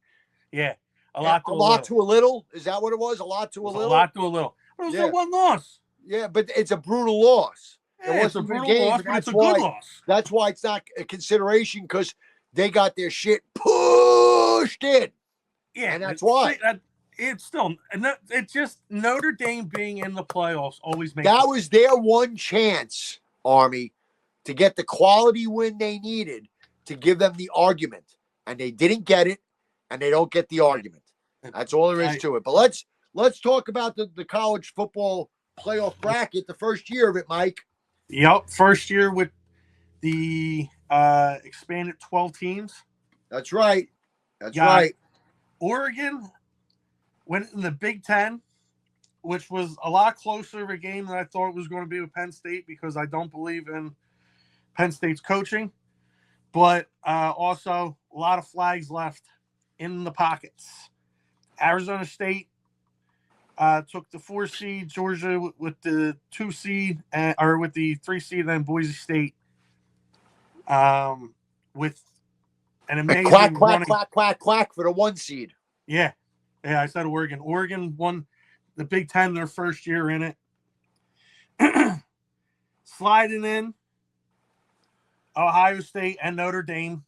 Yeah. A lot to a little? Is that what it was? A lot to a little? A lot to a little. It was a one loss. Yeah, but it's a brutal loss. Yeah, it's a brutal loss, but it's a good loss. That's why it's not a consideration because they got their shit pushed in. Yeah, and that's why. It's just Notre Dame being in the playoffs always makes that was their one chance, Army, to get the quality win they needed to give them the argument. And they didn't get it, and they don't get the argument. That's all there is to it. But let's talk about the college football playoff bracket, the first year of it, Mike. Yep, first year with the expanded 12 teams. That's right. That's right. Oregon went in the Big Ten, which was a lot closer of a game than I thought it was going to be with Penn State because I don't believe in Penn State's coaching. But also a lot of flags left in the pockets. Arizona State took the 4 seed, Georgia with the 2 seed, or with the 3 seed, then Boise State with an amazing quack for the 1 seed. Yeah, I said Oregon. Oregon won the Big Ten their first year in it. Sliding in, Ohio State and Notre Dame.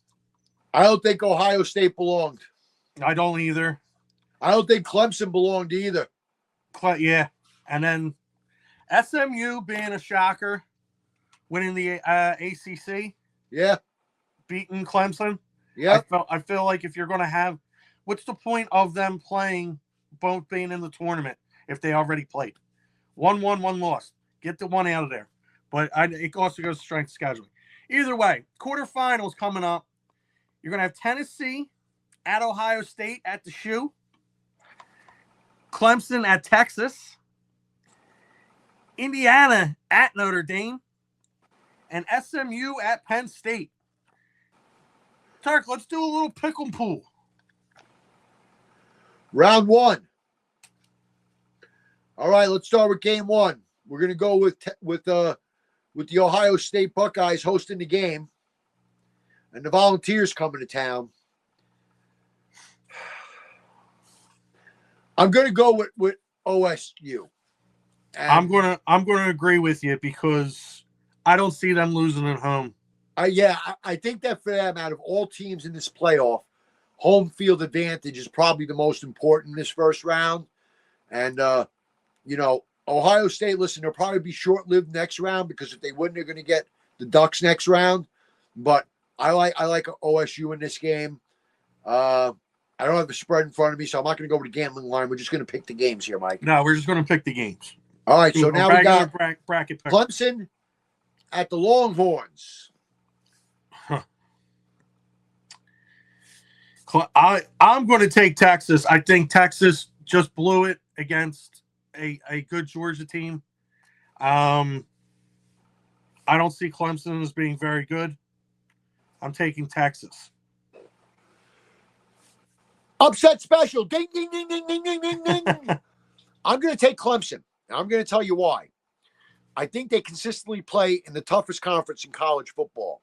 I don't think Ohio State belonged. I don't either. I don't think Clemson belonged either. Yeah. And then SMU being a shocker, winning the ACC. Yeah. Beating Clemson. Yeah. I feel like if you're going to have, what's the point of them playing, both being in the tournament if they already played? 1 won, 1 lost. Get the one out of there. But it also goes to strength scheduling. Either way, quarterfinals coming up. You're going to have Tennessee at Ohio State at the Shoe. Clemson at Texas. Indiana at Notre Dame. And SMU at Penn State. Turk, let's do a little pick 'em pool. Round 1. All right, let's start with game 1. We're going to go with the Ohio State Buckeyes hosting the game, and the Volunteers coming to town. I'm going to go with OSU. And I'm gonna agree with you because I don't see them losing at home. I think that for them, out of all teams in this playoff, home field advantage is probably the most important in this first round. And Ohio State, listen, they'll probably be short-lived next round because if they win, they're going to get the Ducks next round. But I like OSU in this game. I don't have the spread in front of me, so I'm not going to go with the gambling line. We're just going to pick the games here, Mike. No, we're just going to pick the games. All right, so now we got bracket pick. Clemson at the Longhorns. I'm going to take Texas. I think Texas just blew it against a good Georgia team. I don't see Clemson as being very good. I'm taking Texas. Upset special. Ding, ding, ding, ding, ding, ding, ding, ding. I'm going to take Clemson. And I'm going to tell you why. I think they consistently play in the toughest conference in college football.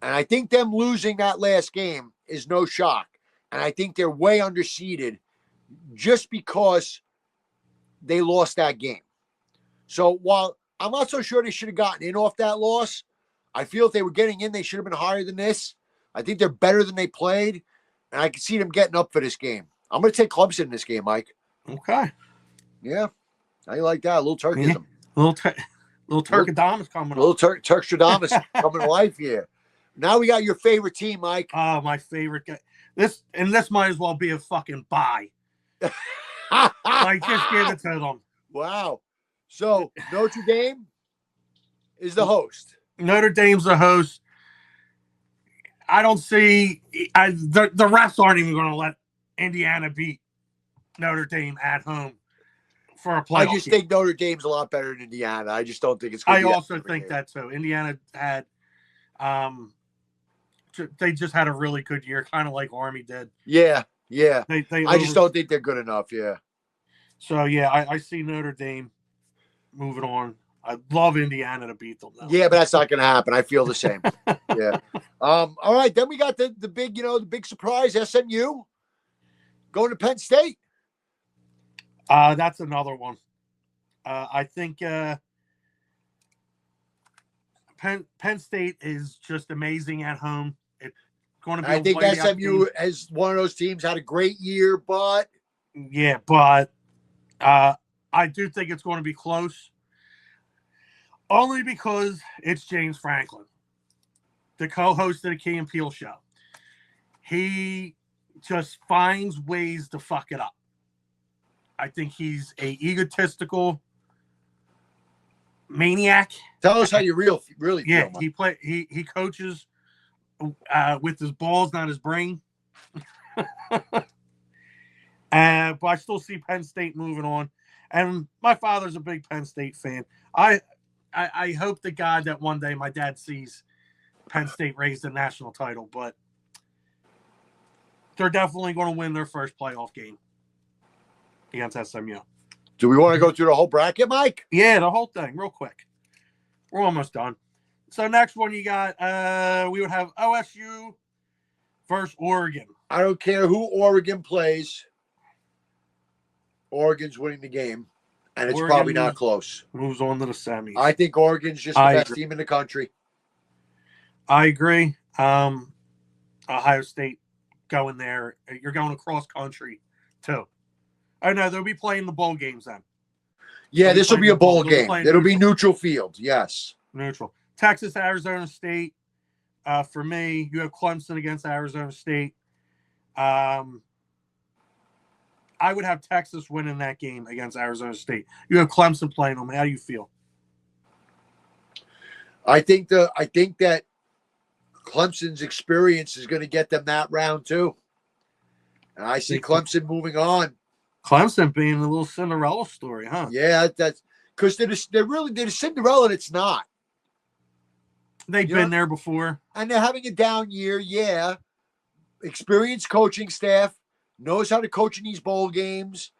And I think them losing that last game is no shock. And I think they're way underseeded just because they lost that game. So while I'm not so sure they should have gotten in off that loss, I feel if they were getting in, they should have been higher than this. I think they're better than they played. And I can see them getting up for this game. I'm going to take Clemson in this game, Mike. Okay. Yeah. I like that. A little Turkism. Yeah. Little Turkadamus coming up. Little Turkstradamus coming to life here. Now we got your favorite team, Mike. Oh, my favorite guy. This might as well be a fucking bye. I just gave it to them. Wow. So Notre Dame is the host. Notre Dame's the host. I don't see the refs aren't even going to let Indiana beat Notre Dame at home for a playoff. I just think Notre Dame's a lot better than Indiana. I just don't think it's going to be. I also think that too. Indiana had, they just had a really good year, kind of like Army did. Yeah. I just don't think they're good enough. Yeah. So yeah, I see Notre Dame moving on. I'd love Indiana to beat them, though. Yeah, but that's not going to happen. I feel the same. Yeah. All right. Then we got the big, the big surprise, SMU going to Penn State. That's another one. I think Penn State is just amazing at home. It's going to be. I think SMU as one of those teams had a great year, but yeah, but I do think it's going to be close. Only because it's James Franklin, the co-host of the Key and Peele show. He just finds ways to fuck it up. I think he's a egotistical maniac. Tell us how you really feel. Yeah, Mike. he coaches with his balls, not his brain. But I still see Penn State moving on. And my father's a big Penn State fan. I hope to God that one day my dad sees Penn State raise the national title, but they're definitely going to win their first playoff game against SMU. Do we want to go through the whole bracket, Mike? Yeah, the whole thing, real quick. We're almost done. So next one you got, we would have OSU versus Oregon. I don't care who Oregon plays. Oregon's winning the game, and it's Oregon probably not close. Moves on to the semis. I think Oregon's just the best team in the country. I agree. Ohio State going there. You're going across country, too. Oh, no, they'll be playing the bowl games then. Yeah, this will be a bowl game. It'll be neutral field, yes. Neutral. Texas, Arizona State. For me, you have Clemson against Arizona State. I would have Texas winning that game against Arizona State. You have Clemson playing them. How do you feel? I think that Clemson's experience is going to get them that round too. And I see Clemson moving on. Clemson being a little Cinderella story, huh? Yeah, that's because they're the Cinderella, and it's not. They've been there before. And they're having a down year, yeah. Experienced coaching staff, knows how to coach in these bowl games.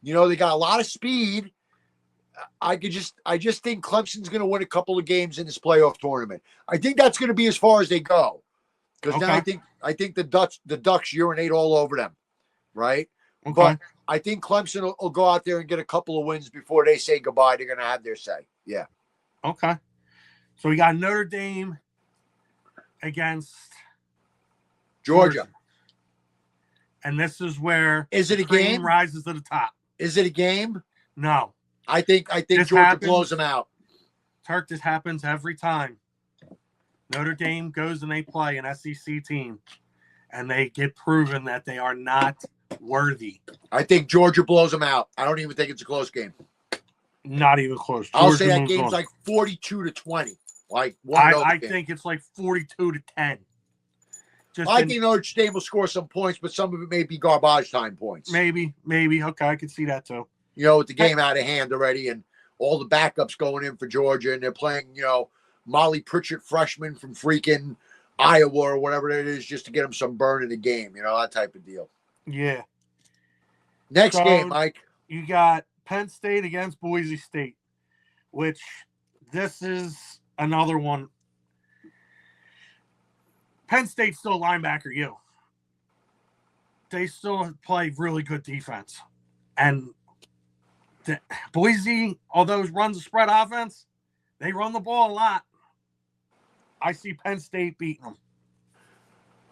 You know, they got a lot of speed. I just think Clemson's going to win a couple of games in this playoff tournament. I think that's going to be as far as they go. Because then I think the Ducks urinate all over them, right? Okay. But I think Clemson will go out there and get a couple of wins before they say goodbye. They're going to have their say. Yeah. Okay. So we got Notre Dame against Georgia. And this is where is it a game rises to the top. Is it a game? No. I think Georgia blows them out. Turk, this happens every time. Notre Dame goes and they play an SEC team, and they get proven that they are not worthy. I think Georgia blows them out. I don't even think it's a close game. Not even close. I'll say that game's like 42-20. Like I think it's like 42-10. I think Notre Dame will score some points, but some of it may be garbage time points. Maybe. Okay, I can see that too. You know, with the game out of hand already and all the backups going in for Georgia, and they're playing, you know, Molly Pritchard freshman from freaking Iowa or whatever it is just to get them some burn in the game, you know, that type of deal. Yeah. Next game, Mike. You got Penn State against Boise State, which this is another one. Penn State's still linebacker you. They still play really good defense. And Boise, although it runs a spread offense, they run the ball a lot. I see Penn State beating them.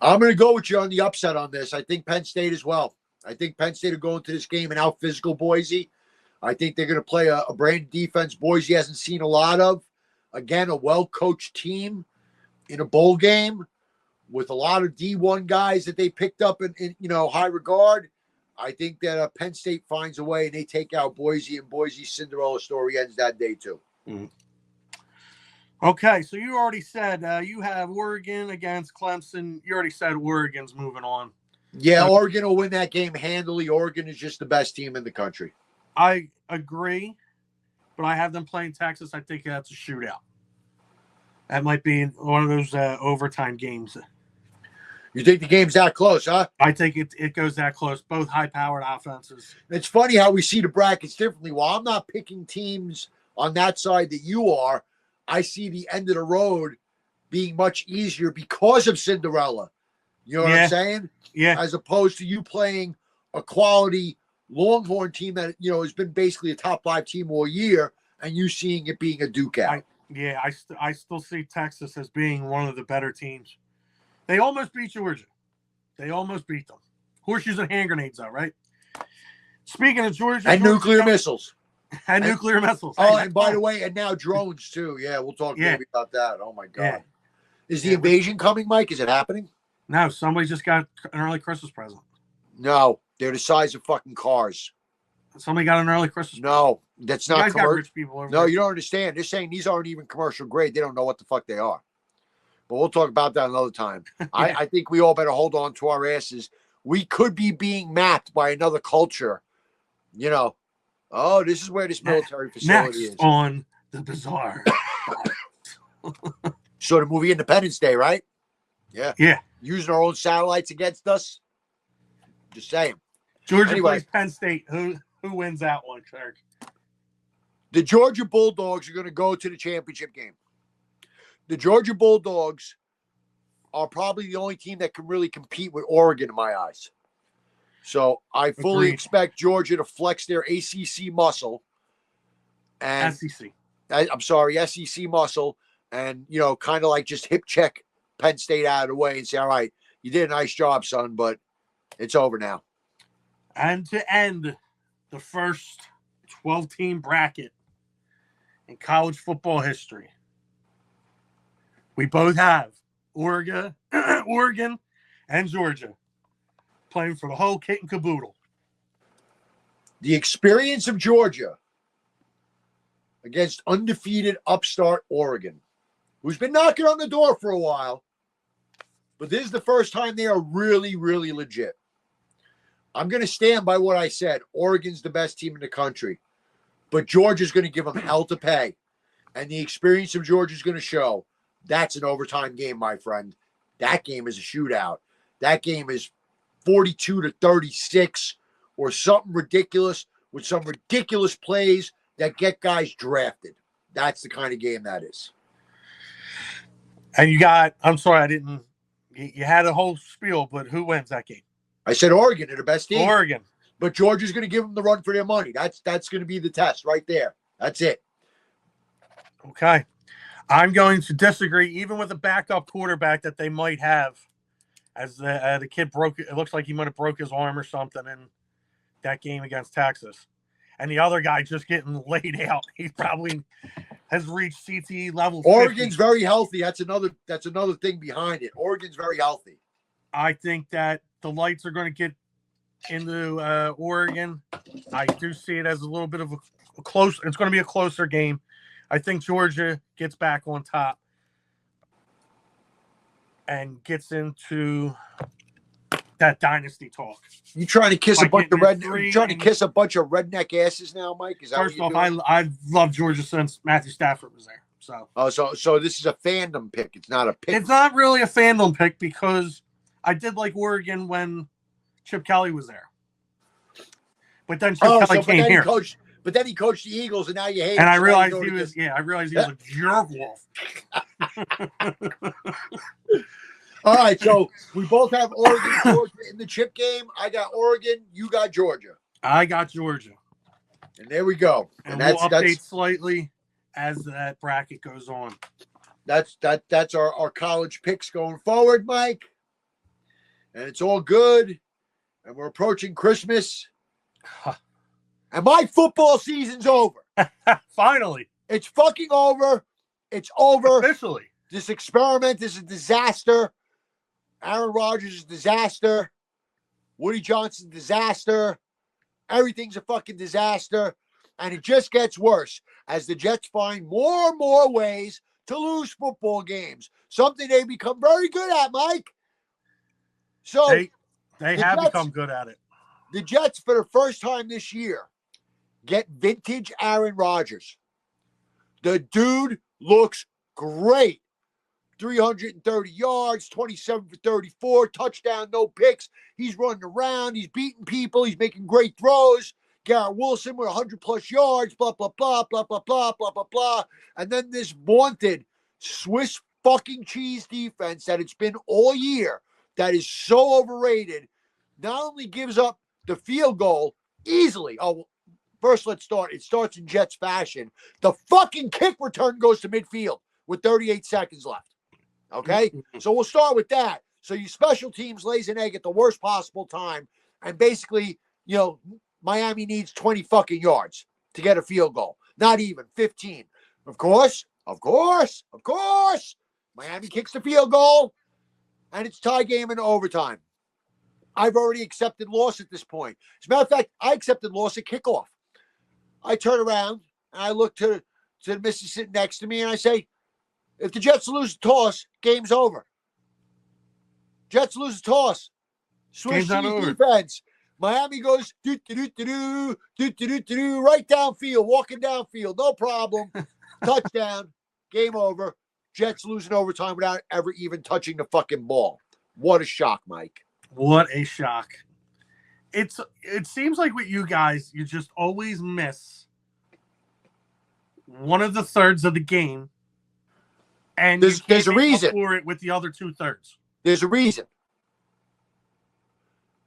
I'm going to go with you on the upset on this. I think Penn State as well. I think Penn State will go into this game and out-physical Boise. I think they're going to play a brand defense Boise hasn't seen a lot of. Again, a well-coached team in a bowl game with a lot of D1 guys that they picked up in you know, high regard. I think that Penn State finds a way and they take out Boise, and Boise's Cinderella story ends that day too. Mm-hmm. Okay, so you already said you have Oregon against Clemson. You already said Oregon's moving on. Yeah, Oregon will win that game handily. Oregon is just the best team in the country. I agree, but I have them playing Texas. I think that's a shootout. That might be one of those overtime games. You think the game's that close, huh? I think it goes that close. Both high-powered offenses. It's funny how we see the brackets differently. While I'm not picking teams on that side that you are, I see the end of the road being much easier because of Cinderella. You know what I'm saying? Yeah. As opposed to you playing a quality Longhorn team that, you know, has been basically a top 5 team all year, and you seeing it being a duke out. I still see Texas as being one of the better teams. They almost beat Georgia. They almost beat them. Horseshoes and hand grenades, though, right? Speaking of Georgia. And nuclear missiles. And nuclear missiles. Oh, Hey, and by the way, and now drones too. Yeah, we'll talk maybe about that. Oh my God. Yeah. Is the invasion coming, Mike? Is it happening? No, somebody just got an early Christmas present. No, they're the size of fucking cars. Somebody got an early Christmas present. No, that's You not guys got commercial. rich people over No, there. you don't understand. They're saying these aren't even commercial grade. They don't know what the fuck they are. But we'll talk about that another time. I think we all better hold on to our asses. We could be being mapped by another culture. You know, oh, this is where this military facility is. On the bizarre. So the movie Independence Day, right? Yeah. Yeah. Using our own satellites against us. Just saying. Georgia plays Penn State. Who wins that one, Kirk? The Georgia Bulldogs are going to go to the championship game. The Georgia Bulldogs are probably the only team that can really compete with Oregon in my eyes. So I fully expect Georgia to flex their ACC muscle. And SEC. I'm sorry, SEC muscle. And, you know, kind of like just hip check Penn State out of the way and say, all right, you did a nice job, son, but it's over now. And to end the first 12-team bracket in college football history, we both have Oregon and Georgia playing for the whole kit and caboodle. The experience of Georgia against undefeated upstart Oregon, who's been knocking on the door for a while, but this is the first time they are really, really legit. I'm going to stand by what I said. Oregon's the best team in the country, but Georgia's going to give them hell to pay, and the experience of Georgia's going to show. That's an overtime game, my friend. That game is a shootout. That game is 42-36 or something ridiculous with some ridiculous plays that get guys drafted. That's the kind of game that is. And you got, I'm sorry, you had a whole spiel, but who wins that game? I said Oregon are the best team. Oregon. But Georgia's going to give them the run for their money. That's going to be the test right there. That's it. Okay. I'm going to disagree, even with a backup quarterback that they might have, as the kid broke. It looks like he might have broke his arm or something in that game against Texas, and the other guy just getting laid out. He probably has reached CTE level. Oregon's very healthy. That's another thing behind it. Oregon's very healthy. I think that the lights are going to get into Oregon. I do see it as a little bit of a close. It's going to be a closer game. I think Georgia gets back on top and gets into that dynasty talk. You trying to kiss a bunch of redneck asses now, Mike? Is that first off? I've loved Georgia since Matthew Stafford was there. So this is a fandom pick. It's not a pick. It's not really a fandom pick because I did like Oregon when Chip Kelly was there, but then Chip Kelly came here. But then he coached the Eagles, and now you hate him. And I realized he was a jerk wolf. All right, so we both have Oregon, Georgia in the chip game. I got Oregon. You got Georgia. I got Georgia. And there we go. And we'll update slightly as that bracket goes on. That's our college picks going forward, Mike. And it's all good. And we're approaching Christmas. And my football season's over. Finally. It's fucking over. It's over. Officially. This experiment is a disaster. Aaron Rodgers is a disaster. Woody Johnson's a disaster. Everything's a fucking disaster. And it just gets worse as the Jets find more and more ways to lose football games. Something they become very good at, Mike. So they have become good at it. The Jets, for the first time this year, get vintage Aaron Rodgers. The dude looks great. 330 yards, 27 for 34, touchdown, no picks. He's running around. He's beating people. He's making great throws. Garrett Wilson with 100-plus yards, blah, blah, blah, blah, blah, blah, blah, blah, blah. And then this vaunted Swiss fucking cheese defense that it's been all year that is so overrated not only gives up the field goal easily. Oh, first, let's start. It starts in Jets fashion. The fucking kick return goes to midfield with 38 seconds left. Okay? So we'll start with that. So you special teams lays an egg at the worst possible time. And basically, Miami needs 20 fucking yards. to get a field goal. Not even 15. Of course. Miami kicks the field goal, and it's tie game in overtime. I've already accepted loss at this point. As a matter of fact, I accepted loss at kickoff. I turn around, and I look to the missus sitting next to me, and I say, if the Jets lose the toss, game's over. Jets lose the toss. Switch to the defense. Miami goes right downfield, walking downfield, no problem. Touchdown, game over. Jets lose in overtime without ever even touching the fucking ball. What a shock, Mike. What a shock. It seems like with you guys, you just always miss one of the thirds of the game, and there's a reason for it with the other 2/3. There's a reason.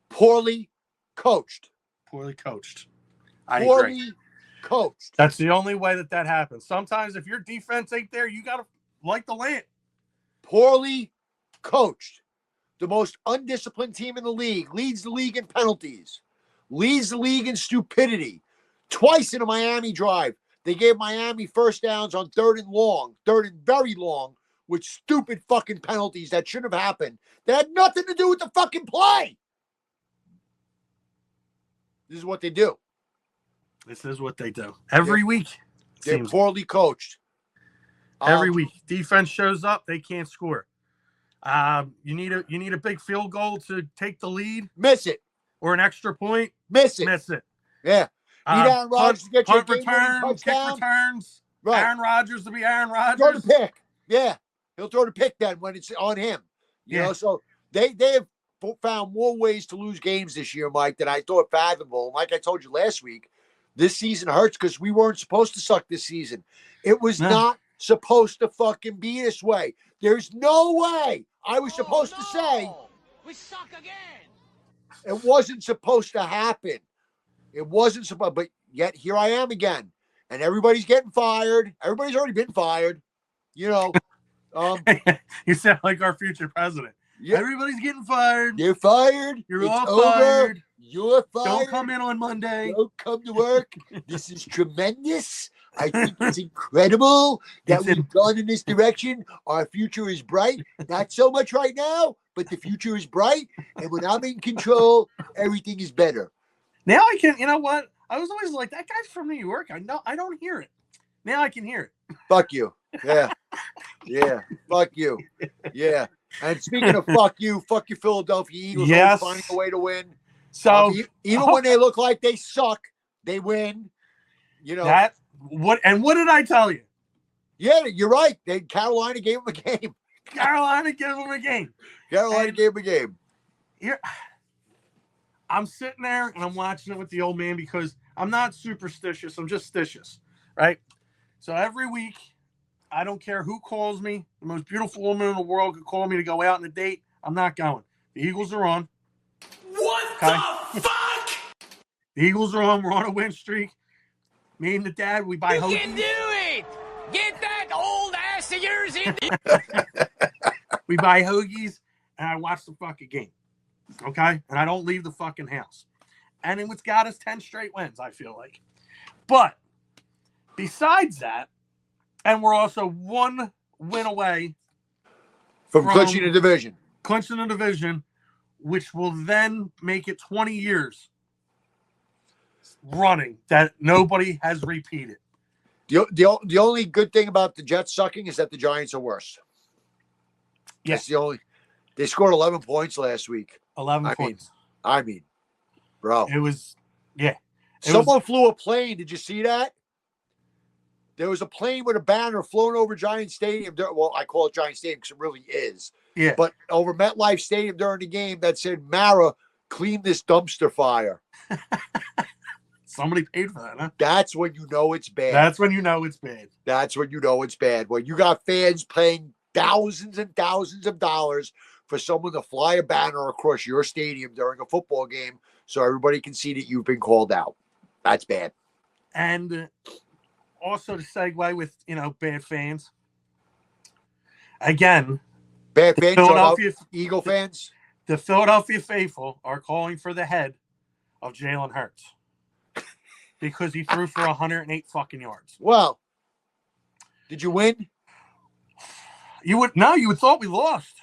Poorly coached. Poorly coached. Poorly coached. That's the only way that happens. Sometimes if your defense ain't there, you got to light the lamp. Poorly coached. The most undisciplined team in the league. Leads the league in penalties. Leads the league in stupidity. Twice in a Miami drive, they gave Miami first downs on third and very long, with stupid fucking penalties that shouldn't have happened. That had nothing to do with the fucking play. This is what they do. Every week. They're poorly coached. Every week. Defense shows up, they can't score. You need a big field goal to take the lead. Miss it. Or an extra point. Miss it. Yeah. Need Aaron Rodgers to get your returns, kick returns. Right. Aaron Rodgers to be Aaron Rodgers. Throw the pick. Yeah. He'll throw the pick then when it's on him. You know, so they have found more ways to lose games this year, Mike, than I thought fathomable. Like I told you last week, this season hurts because we weren't supposed to suck this season. It was not supposed to fucking be this way. There's no way I was supposed to say we suck again. It wasn't supposed to happen. It wasn't supposed, but yet here I am again. And everybody's getting fired. Everybody's already been fired. You know. You sound like our future president. Yeah. Everybody's getting fired. You're fired. You're all fired. You're fired. Don't come in on Monday. Don't come to work. This is tremendous. I think it's incredible that we've gone in this direction. Our future is bright. Not so much right now, but the future is bright. And when I'm in control, everything is better. Now I can, you know what? I was always like, that guy's from New York. I don't hear it. Now I can hear it. Fuck you. Yeah. Yeah. Fuck you. Yeah. And speaking of fuck you, Philadelphia Eagles. Yes. Finding a way to win. So even when they look like they suck, they win. You know what did I tell you? Yeah, you're right. Carolina gave them a game. Carolina gave them a game. Gave them a game. Here, I'm sitting there and I'm watching it with the old man because I'm not superstitious. I'm just stitious, right? So every week, I don't care who calls me. The most beautiful woman in the world could call me to go out on a date. I'm not going. The Eagles are on. What the fuck? The Eagles are on. We're on a win streak. Me and the dad, we buy hoagies. You can do it. Get that old ass of yours in. We buy hoagies, and I watch the fucking game. Okay? And I don't leave the fucking house. And it's got us 10 straight wins, I feel like. But besides that, and we're also one win away from clinching the division. Clinching the division, which will then make it 20 years running that nobody has repeated. The only good thing about the Jets sucking is that the Giants are worse. Yes. They scored 11 points last week. 11 points. I mean, bro. It was, yeah. Someone flew a plane. Did you see that? There was a plane with a banner flown over Giant Stadium. Well, I call it Giant Stadium because it really is. Yeah. But over MetLife Stadium during the game that said, Mara, clean this dumpster fire. Somebody paid for that, huh? That's when you know it's bad. That's when you know it's bad. That's when you know it's bad. When you got fans paying thousands and thousands of dollars for someone to fly a banner across your stadium during a football game so everybody can see that you've been called out. That's bad. And also to segue with, bad fans. Again, bad fans, Eagle fans. The Philadelphia faithful are calling for the head of Jalen Hurts. because he threw for 108 fucking yards. Well, did you win? You would thought we lost.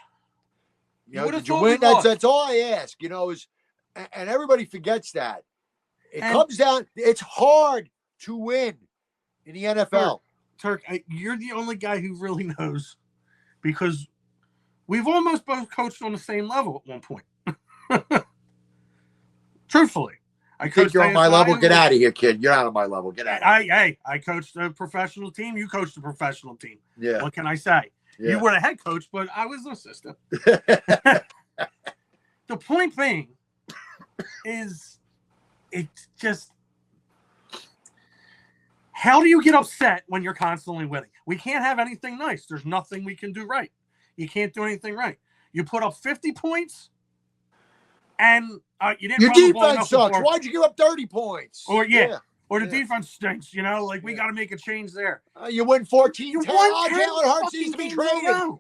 Did you win? That's all I ask. And everybody forgets that. Comes down. It's hard to win in the NFL. Turk, you're the only guy who really knows, because we've almost both coached on the same level at one point. Truthfully, I think you're on my level. Get out of here, kid. You're out of my level. Get out. I coached a professional team. You coached a professional team. Yeah. What can I say? Yeah. You were the head coach, but I was an assistant. The point being is, it's just, how do you get upset when you're constantly winning? We can't have anything nice. There's nothing we can do right. You can't do anything right. You put up 50 points, and you didn't. Your run the ball defense enough sucks. Why'd you give up 30 points? Or the defense stinks. We got to make a change there. You win 14. You won 10 Jalen Hurts needs to be traded.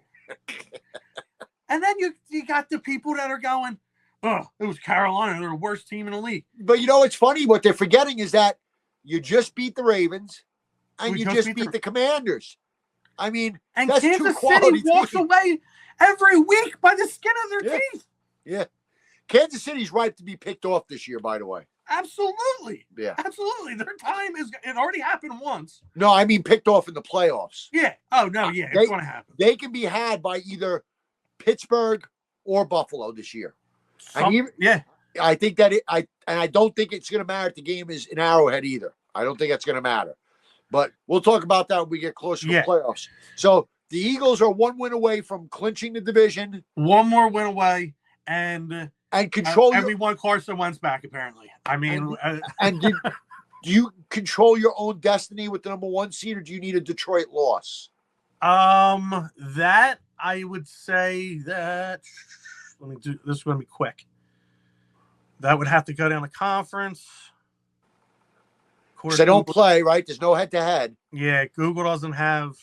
And then you got the people that are going, oh, it was Carolina. They're the worst team in the league. But it's funny. What they're forgetting is that you just beat the Ravens and you just beat the Commanders. I mean, and that's Kansas two City walks teams. away every week by the skin of their teeth. Yeah. Kansas City's ripe to be picked off this year, by the way. Absolutely. Yeah. Absolutely. Their time it already happened once. No, I mean picked off in the playoffs. Yeah. Oh, no, yeah. It's going to happen. They can be had by either Pittsburgh or Buffalo this year. I think that I don't think it's going to matter if the game is in Arrowhead either. I don't think that's going to matter. But we'll talk about that when we get closer to the playoffs. So the Eagles are one win away from clinching the division. One more win away, and control. And we want Carson Wentz back, apparently. I mean, do you control your own destiny with the number 1 seed, or do you need a Detroit loss? That I would say that. Let me do this. Is going to be quick. That would have to go down the conference. They don't play, right? There's no head-to-head. Yeah, Google doesn't have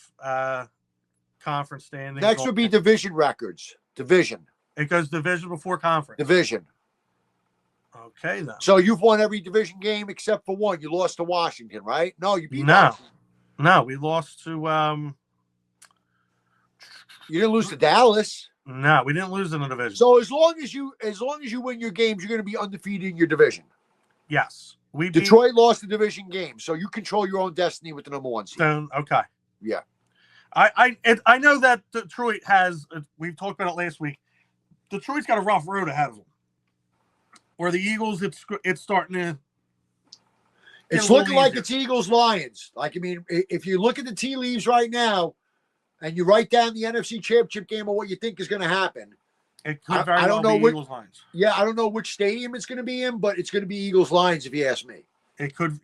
conference standings. Next would be division records. Division. It goes division before conference. Division. Okay, then. So you've won every division game except for one. You lost to Washington, right? No, you beat Washington. No, we lost to You didn't lose to Dallas. No, we didn't lose in the division. So as long as you win your games, you're going to be undefeated in your division. Yes. Detroit lost the division game, so you control your own destiny with the number 1 seed. Okay. Yeah. I know that Detroit has. We've talked about it last week. Detroit's got a rough road ahead of them. Where the Eagles, it's starting to. It's looking like it's Eagles-Lions. Like, I mean, if you look at the tea leaves right now, and you write down the NFC Championship game or what you think is going to happen. It could very well be Eagles-Lions. Yeah, I don't know which stadium it's going to be in, but it's going to be Eagles-Lions if you ask me. It could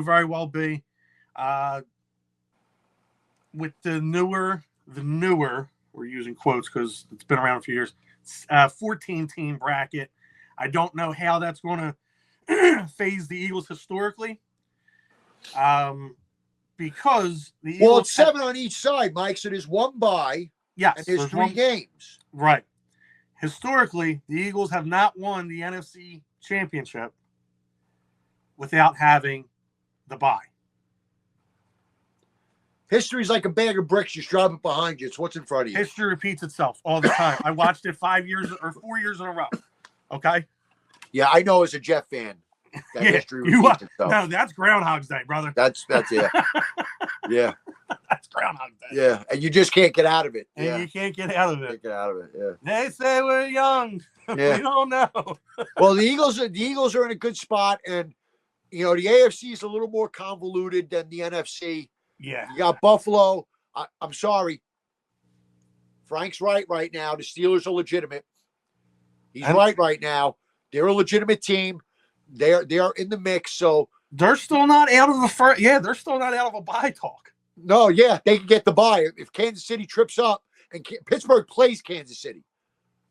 very well be. With the newer, we're using quotes because it's been around a few years, 14-team bracket. I don't know how that's going to phase the Eagles historically. Because the Eagles it's 7 on each side, Mike. So there's one bye. Yes, and there's 3 games. Right. Historically, the Eagles have not won the NFC Championship without having the bye. History's like a bag of bricks. Just drop it behind you. It's what's in front of you. History repeats itself all the time. I watched it 4 years in a row. Okay. Yeah, I know as a Jet fan. That history repeats itself. No, that's Groundhog's Day, brother. That's yeah. Yeah. That's Groundhog's Day. Yeah, and you just can't get out of it. And you can't get out of it. Can't get out of it. Yeah. They say we're young. Yeah. We don't know. Well, the Eagles are in a good spot, and the AFC is a little more convoluted than the NFC. Yeah. You got Buffalo. I'm sorry. Frank's right now. The Steelers are legitimate. He's right now. They're a legitimate team. They are in the mix. So they're still not out of the first. Yeah, they're still not out of a bye talk. No, yeah, they can get the bye if Kansas City trips up and Pittsburgh plays Kansas City.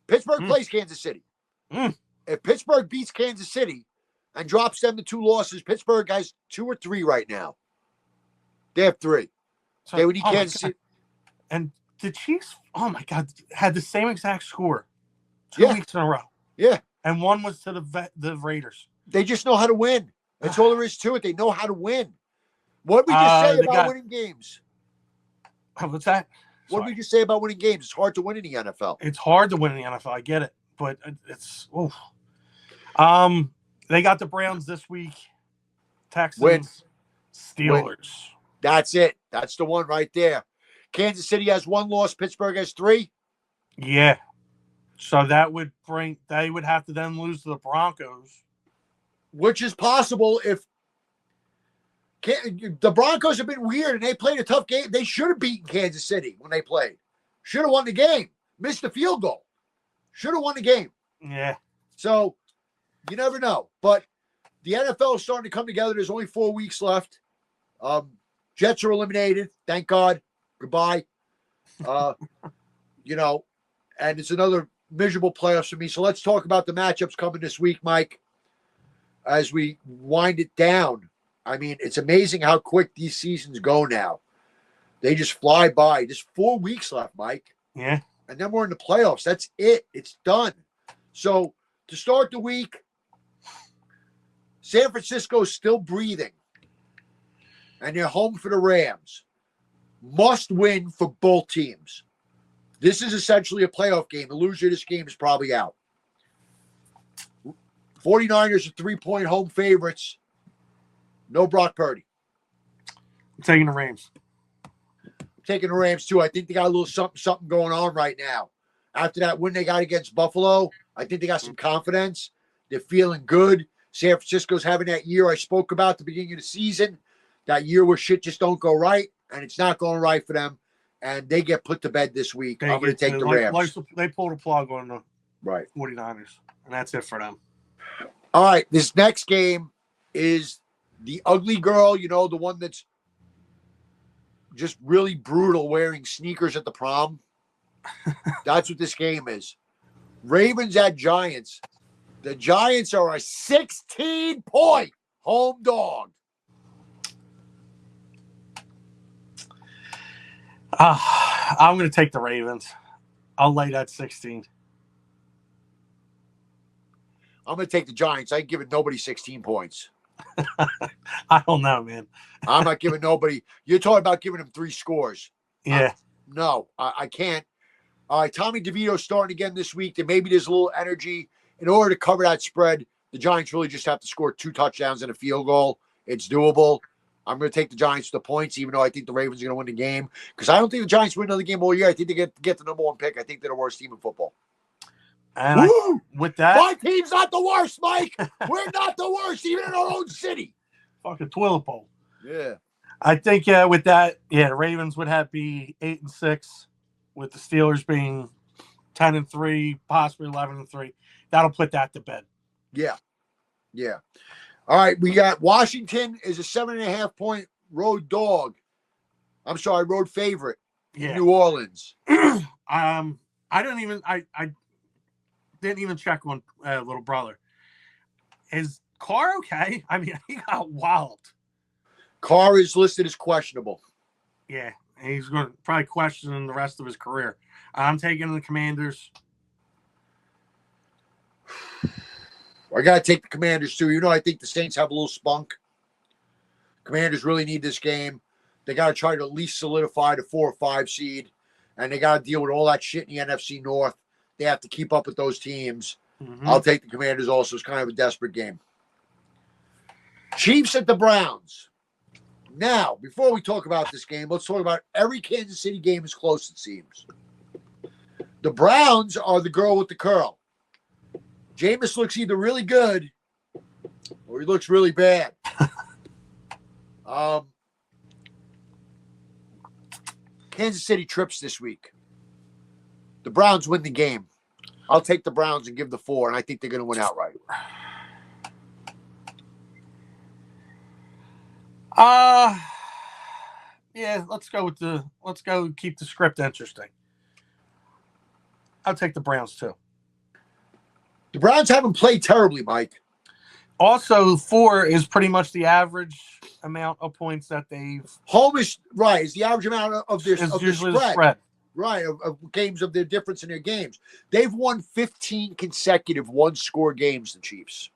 Pittsburgh plays Kansas City. If Pittsburgh beats Kansas City and drops them to 2 losses, Pittsburgh has 2 or 3 right now. They have 3. So, they would need Kansas City. And the Chiefs, oh my God, had the same exact score 2 weeks in a row. Yeah. And one was to the Raiders. They just know how to win. That's all there is to it. They know how to win. What did we just say about winning games? What's that? What did we just say about winning games? It's hard to win in the NFL. It's hard to win in the NFL. I get it, but it's they got the Browns this week. Texans, Steelers. That's it. That's the one right there. Kansas City has 1 loss. Pittsburgh has 3. Yeah. So they would have to then lose to the Broncos. Which is possible if the Broncos have been weird and they played a tough game. They should have beaten Kansas City when they played. Should have won the game. Missed the field goal. Should have won the game. Yeah. So you never know. But the NFL is starting to come together. There's only 4 weeks left. Jets are eliminated. Thank God. Goodbye. And it's another miserable playoffs for me. So let's talk about the matchups coming this week, Mike, as we wind it down. I mean, it's amazing how quick these seasons go now. They just fly by. Just 4 weeks left, Mike. Yeah. And then we're in the playoffs. That's it. It's done. So to start the week, San Francisco's still breathing. And they're home for the Rams. Must win for both teams. This is essentially a playoff game. The loser of this game is probably out. 49ers are 3-point home favorites. No Brock Purdy. I'm taking the Rams. I'm taking the Rams, too. I think they got a little something going on right now. After that win they got against Buffalo, I think they got some confidence. They're feeling good. San Francisco's having that year I spoke about at the beginning of the season. That year where shit just don't go right, and it's not going right for them. And they get put to bed this week. I'm going to take the Rams. They pulled a plug on the 49ers, and that's it for them. All right, this next game is the ugly girl, the one that's just really brutal wearing sneakers at the prom. That's what this game is. Ravens at Giants. The Giants are a 16-point home dog. I'm going to take the Ravens. I'll lay that 16. I'm going to take the Giants. I ain't giving nobody 16 points. I don't know, man. I'm not giving nobody. You're talking about giving them 3 scores. Yeah. No, I can't. All right, Tommy DeVito's starting again this week. Then maybe there's a little energy. In order to cover that spread, the Giants really just have to score 2 touchdowns and a field goal. It's doable. I'm going to take the Giants to the points, even though I think the Ravens are going to win the game. Because I don't think the Giants win another game all year. I think they get the number 1 pick. I think they're the worst team in football. And with that, my team's not the worst, Mike. We're not the worst, even in our own city. Fucking toilet bowl. Yeah. I think with that, the Ravens would be 8-6, with the Steelers being 10-3, possibly 11-3. That'll put that to bed. Yeah. Yeah. All right, we got Washington is a 7.5-point road dog. I'm sorry, road favorite in New Orleans. I didn't even check on little brother. Is Carr okay? I mean, he got walloped. Carr is listed as questionable. Yeah, he's going to probably question the rest of his career. I'm taking the Commanders. I got to take the Commanders, too. I think the Saints have a little spunk. Commanders really need this game. They got to try to at least solidify the 4 or 5 seed, and they got to deal with all that shit in the NFC North. They have to keep up with those teams. Mm-hmm. I'll take the Commanders also. It's kind of a desperate game. Chiefs at the Browns. Now, before we talk about this game, let's talk about every Kansas City game is close, it seems. The Browns are the girl with the curl. Jameis looks either really good or he looks really bad. Kansas City trips this week. The Browns win the game. I'll take the Browns and give the 4, and I think they're going to win outright. Let's go keep the script interesting. I'll take the Browns too. The Browns haven't played terribly, Mike. Also, 4 is pretty much the average amount of points that they've. Home is right. Is the average amount of their spread. Right, of games of their difference in their games. They've won 15 consecutive 1-score games, the Chiefs.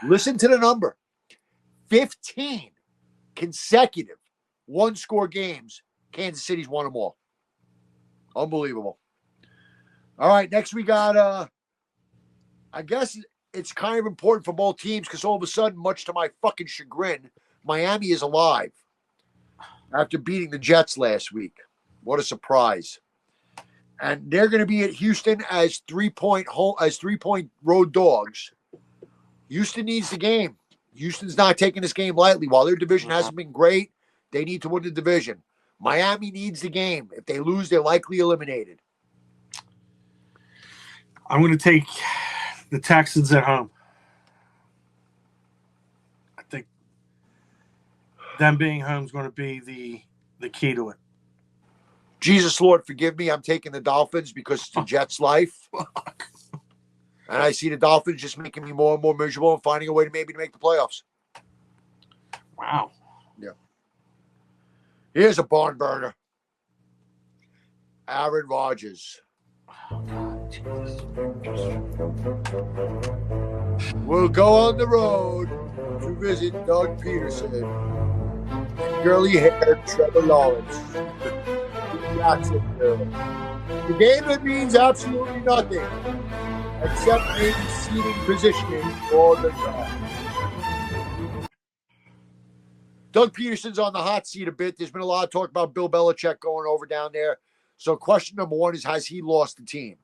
Listen to the number. 15 consecutive one-score games. Kansas City's won them all. Unbelievable. All right, next we got, I guess it's kind of important for both teams because all of a sudden, much to my fucking chagrin, Miami is alive after beating the Jets last week. What a surprise. And they're going to be at Houston as 3-point road dogs. Houston needs the game. Houston's not taking this game lightly. While their division hasn't been great, they need to win the division. Miami needs the game. If they lose, they're likely eliminated. I'm going to take the Texans at home. I think them being home is going to be the key to it. Jesus, Lord, forgive me. I'm taking the Dolphins because it's the Jets' life. And I see the Dolphins just making me more and more miserable and finding a way to maybe make the playoffs. Wow. Yeah. Here's a barn burner. Aaron Rodgers. We'll go on the road to visit Doug Peterson and girly-haired Trevor Lawrence in Jacksonville. The game that means absolutely nothing except maybe seating positioning for the draft. Doug Peterson's on the hot seat a bit. There's been a lot of talk about Bill Belichick going over down there. So question number one is, has he lost the team?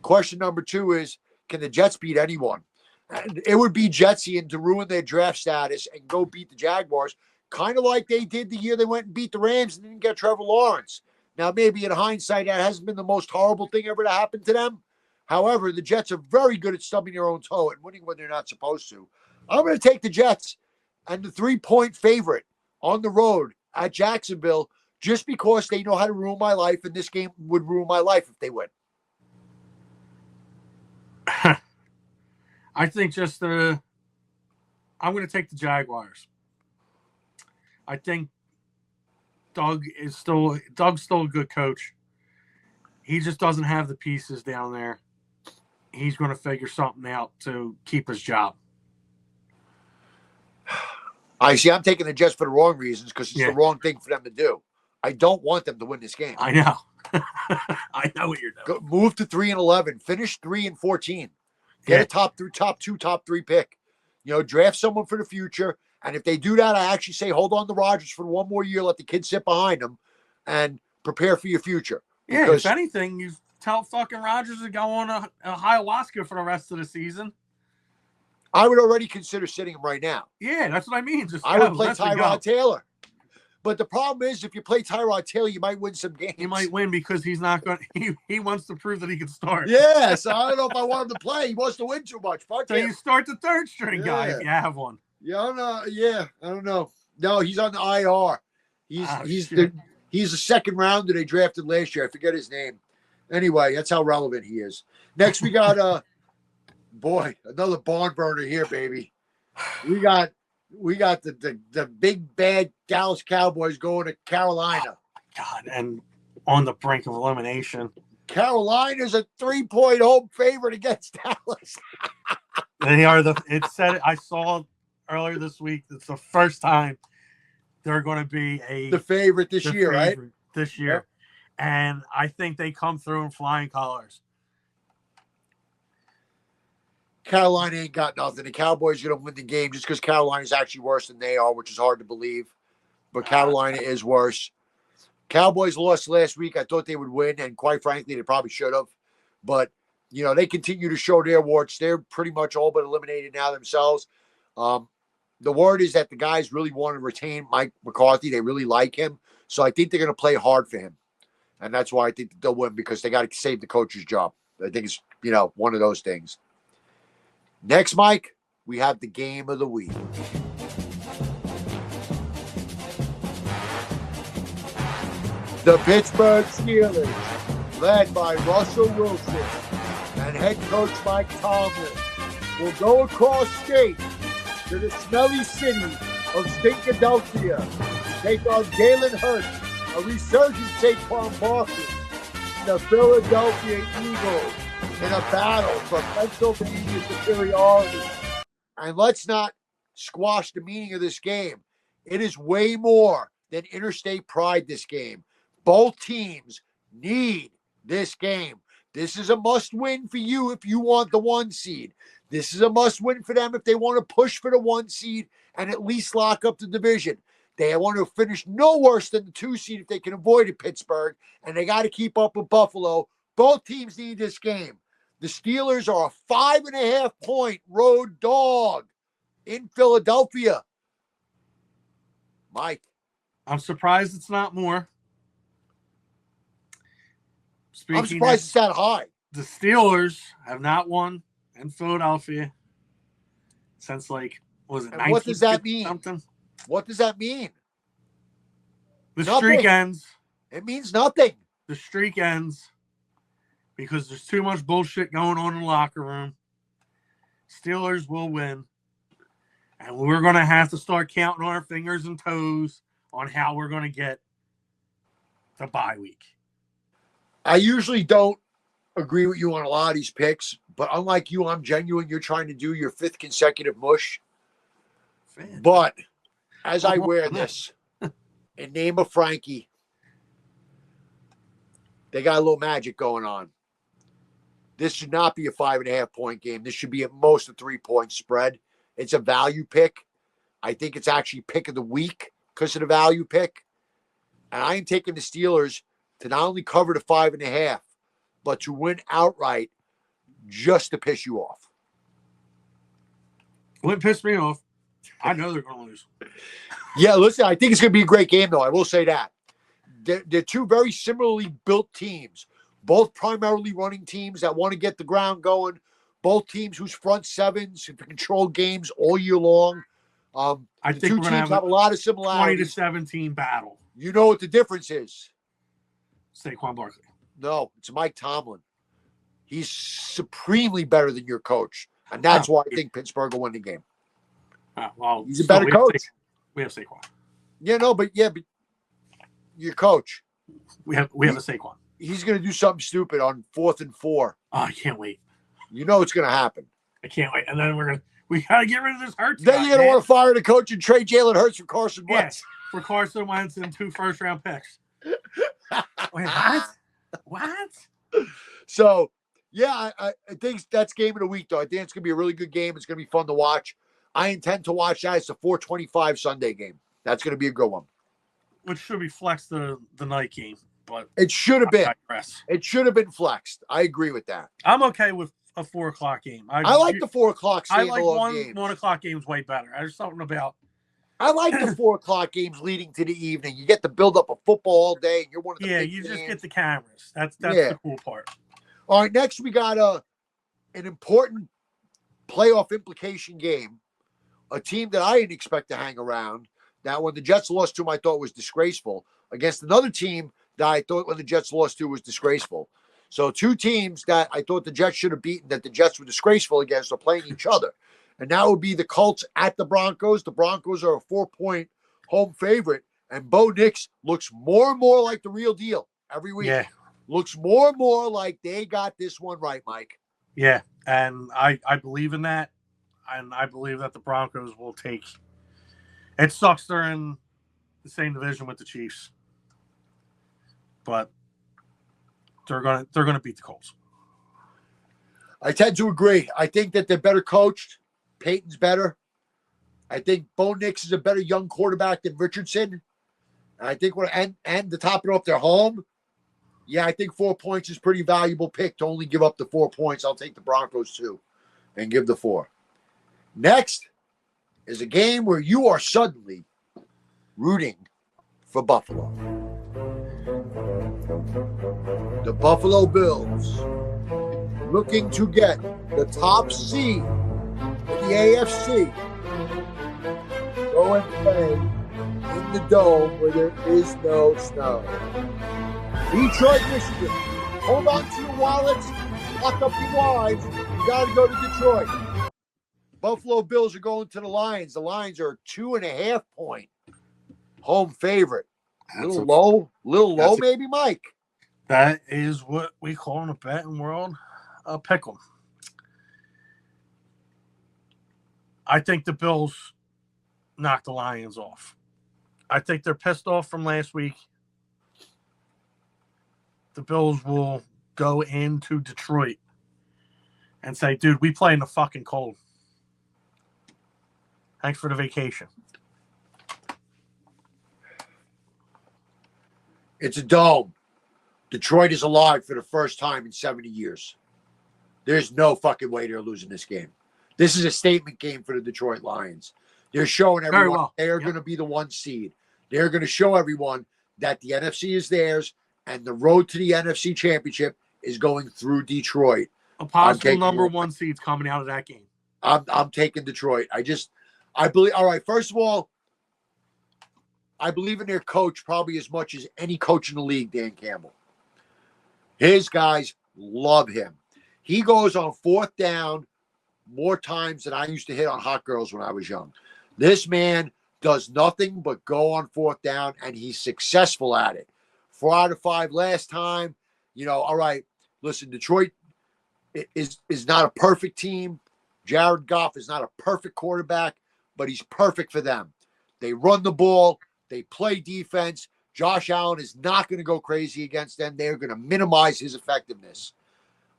Question number two is, can the Jets beat anyone? And it would be Jetsian to ruin their draft status and go beat the Jaguars, kind of like they did the year they went and beat the Rams and didn't get Trevor Lawrence. Now, maybe in hindsight, that hasn't been the most horrible thing ever to happen to them. However, the Jets are very good at stubbing their own toe and winning when they're not supposed to. I'm going to take the Jets and the 3-point favorite on the road at Jacksonville just because they know how to ruin my life, and this game would ruin my life if they win. I think I'm going to take the Jaguars. I think Doug's still a good coach. He just doesn't have the pieces down there. He's going to figure something out to keep his job. I see. I'm taking the Jets for the wrong reasons because it's the wrong thing for them to do. I don't want them to win this game. I know. I know what you're doing. Move to 3-11. Finish 3-14. Get a top 2, top 3 pick. Draft someone for the future. And if they do that, I actually say hold on to Rodgers for one more year. Let the kids sit behind them and prepare for your future. Yeah, because if anything, you tell fucking Rodgers to go on a ayahuasca for the rest of the season. I would already consider sitting him right now. Yeah, that's what I mean. I would play Tyrod Taylor. But the problem is, if you play Tyrod Taylor, you might win some games. He might win because he's not going. He wants to prove that he can start. Yeah, so I don't know if I want him to play. He wants to win too much. Fuck so him. You start the third string guy if you have one. Yeah, I don't know. Yeah, I don't know. No, he's on the IR. He's the second rounder they drafted last year. I forget his name. Anyway, that's how relevant he is. Next, we got another barn burner here, baby. We got the big bad Dallas Cowboys going to Carolina. God, and on the brink of elimination. Carolina's a 3-point home favorite against Dallas. They are I saw earlier this week. It's the first time they're going to be the favorite this year, right? This year. Yep. And I think they come through in flying colors. Carolina ain't got nothing. The Cowboys are going to win the game just because Carolina's actually worse than they are, which is hard to believe. But Carolina is worse. Cowboys lost last week. I thought they would win, and quite frankly, they probably should have. But, they continue to show their warts. They're pretty much all but eliminated now themselves. The word is that the guys really want to retain Mike McCarthy. They really like him. So I think they're going to play hard for him. And that's why I think they'll win, because they got to save the coach's job. I think it's, one of those things. Next, Mike, we have the game of the week. The Pittsburgh Steelers, led by Russell Wilson and head coach Mike Tomlin, will go across state to the smelly city of Stinkadelphia to take on Jalen Hurts, a resurgent Saquon Barkley, the Philadelphia Eagles, in a battle for Pennsylvania superiority And let's not squash the meaning of this game. It is way more than interstate pride, this game. Both teams need this game. This is a must-win for you if you want the 1 seed. This is a must-win for them if they want to push for the 1 seed and at least lock up the division. They want to finish no worse than the 2 seed if they can avoid it, Pittsburgh, and they got to keep up with Buffalo. Both teams need this game. The Steelers are a 5.5-point road dog in Philadelphia. Mike. I'm surprised it's not more. I'm surprised it's that high. The Steelers have not won in Philadelphia since, like, was it 1950 what does that mean? Something? What does that mean? The streak ends. It means nothing. The streak ends because there's too much bullshit going on in the locker room. Steelers will win. And we're going to have to start counting our fingers and toes on how we're going to get the bye week. I usually don't agree with you on a lot of these picks, but unlike you, I'm genuine. You're trying to do your 5th consecutive mush. But as I wear this, in name of Frankie, they got a little magic going on. This should not be a 5.5-point game. This should be at most a 3-point spread. It's a value pick. I think it's actually pick of the week because of the value pick. And I am taking the Steelers to not only cover the 5.5, but to win outright just to piss you off. Wouldn't piss me off. I know they're going to lose. Yeah, listen, I think it's going to be a great game, though. I will say that. They're 2 very similarly built teams, both primarily running teams that want to get the ground going, both teams whose front sevens can control games all year long. I the think 2 we're going to teams have a lot of similarities. 20-17 battle. You know what the difference is? Saquon Barkley. No, it's Mike Tomlin. He's supremely better than your coach, and that's why I think Pittsburgh will win the game. Well, he's a better coach. We have Saquon. Yeah, no, but your coach. We have a Saquon. He's going to do something stupid on 4th and 4. Oh, I can't wait. You know it's going to happen. I can't wait. And then we got to get rid of this Hurts. Then you're going to want to fire the coach and trade Jalen Hurts for Carson Wentz. For Carson Wentz and 2 first-round picks. Wait, what? So, yeah, I think that's game of the week, though. I think it's going to be a really good game. It's going to be fun to watch. I intend to watch that. It's a 4:25 Sunday game. That's going to be a good one. Which should be flexed the night game, but it should have been. It should have been flexed. I agree with that. I'm okay with a 4:00 game. I like the 4 o'clock. I like 1 o'clock games way better. There's something about. I like the 4 o'clock games leading to the evening. You get to build up a football all day, and you're one of the big you fans. just get the cameras. That's the cool part. All right, next we got an important playoff implication game. A team that I didn't expect to hang around. That when the Jets lost to, I thought was disgraceful. Against another team that I thought when the Jets lost to was disgraceful. So 2 teams that I thought the Jets should have beaten that the Jets were disgraceful against are playing each other. And that would be the Colts at the Broncos. The Broncos are a 4-point home favorite. And Bo Nix looks more and more like the real deal every week. Yeah. Looks more and more like they got this one right, Mike. Yeah, and I believe in that. And I believe that the Broncos will take. It sucks they're in the same division with the Chiefs, but they're gonna beat the Colts. I tend to agree. I think that they're better coached. Peyton's better. I think Bo Nix is a better young quarterback than Richardson. I think and to top it off, they're home. Yeah, I think 4 points is pretty valuable pick to only give up the 4 points. I'll take the Broncos too, and give the 4. Next is a game where you are suddenly rooting for Buffalo. The Buffalo Bills looking to get the top seed in the AFC. Go and play in the dome where there is no snow. Detroit, Michigan. Hold on to your wallets. Lock up your wives. You got to go to Detroit. Buffalo Bills are going to the Lions. The Lions are a 2.5-point home favorite. A little low, maybe, Mike. That is what we call in the betting world a pick'em. I think the Bills knock the Lions off. I think they're pissed off from last week. The Bills will go into Detroit and say, dude, we play in the fucking cold. Thanks for the vacation. It's a dome. Detroit is alive for the first time in 70 years. There's no fucking way they're losing this game. This is a statement game for the Detroit Lions. They're showing everyone they are going to be the 1 seed. They're going to show everyone that the NFC is theirs and the road to the NFC Championship is going through Detroit. A possible number 1 seed's coming out of that game. I'm taking Detroit. I believe. All right, first of all, I believe in their coach probably as much as any coach in the league, Dan Campbell. His guys love him. He goes on 4th down more times than I used to hit on hot girls when I was young. This man does nothing but go on 4th down, and he's successful at it. 4 out of 5 last time. All right, listen, Detroit is not a perfect team. Jared Goff is not a perfect quarterback, but he's perfect for them. They run the ball. They play defense. Josh Allen is not going to go crazy against them. They're going to minimize his effectiveness.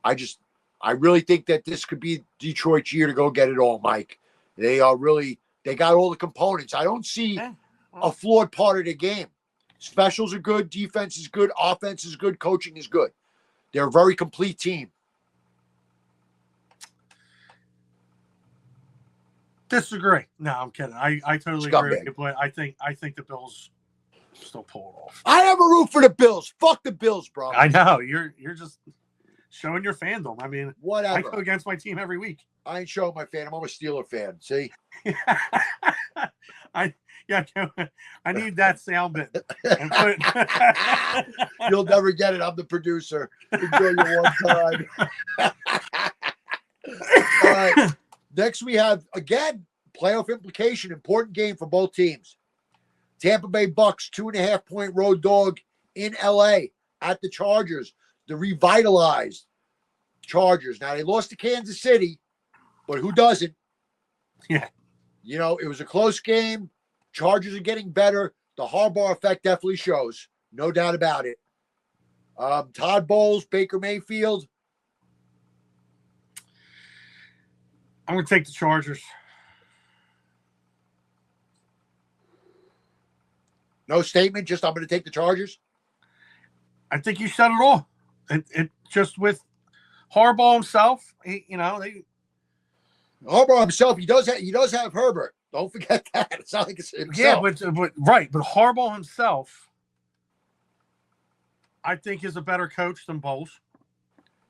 I really think that this could be Detroit's year to go get it all, Mike. They got all the components. I don't see a flawed part of the game. Specials are good. Defense is good. Offense is good. Coaching is good. They're a very complete team. Disagree. No, I'm kidding. I totally agree with you, but I think the Bills still pull it off. I have a root for the Bills. Fuck the Bills, bro. I know. You're just showing your fandom. I mean, whatever. I go against my team every week. I ain't showing my fandom. I'm a Steeler fan. See? I need that sound bit. You'll never get it. I'm the producer. Enjoy your one time. All right. Next, we have, again, playoff implication. Important game for both teams. Tampa Bay Bucks, 2.5-point road dog in L.A. at the Chargers. The revitalized Chargers. Now, they lost to Kansas City, but who doesn't? Yeah. It was a close game. Chargers are getting better. The Harbaugh effect definitely shows. No doubt about it. Todd Bowles, Baker Mayfield. I'm going to take the Chargers. No statement, just I'm going to take the Chargers? I think you said it all. It just with Harbaugh himself, Harbaugh himself, he does have Herbert. Don't forget that. It's not like it's himself. Yeah, but Harbaugh himself, I think, is a better coach than Bowles.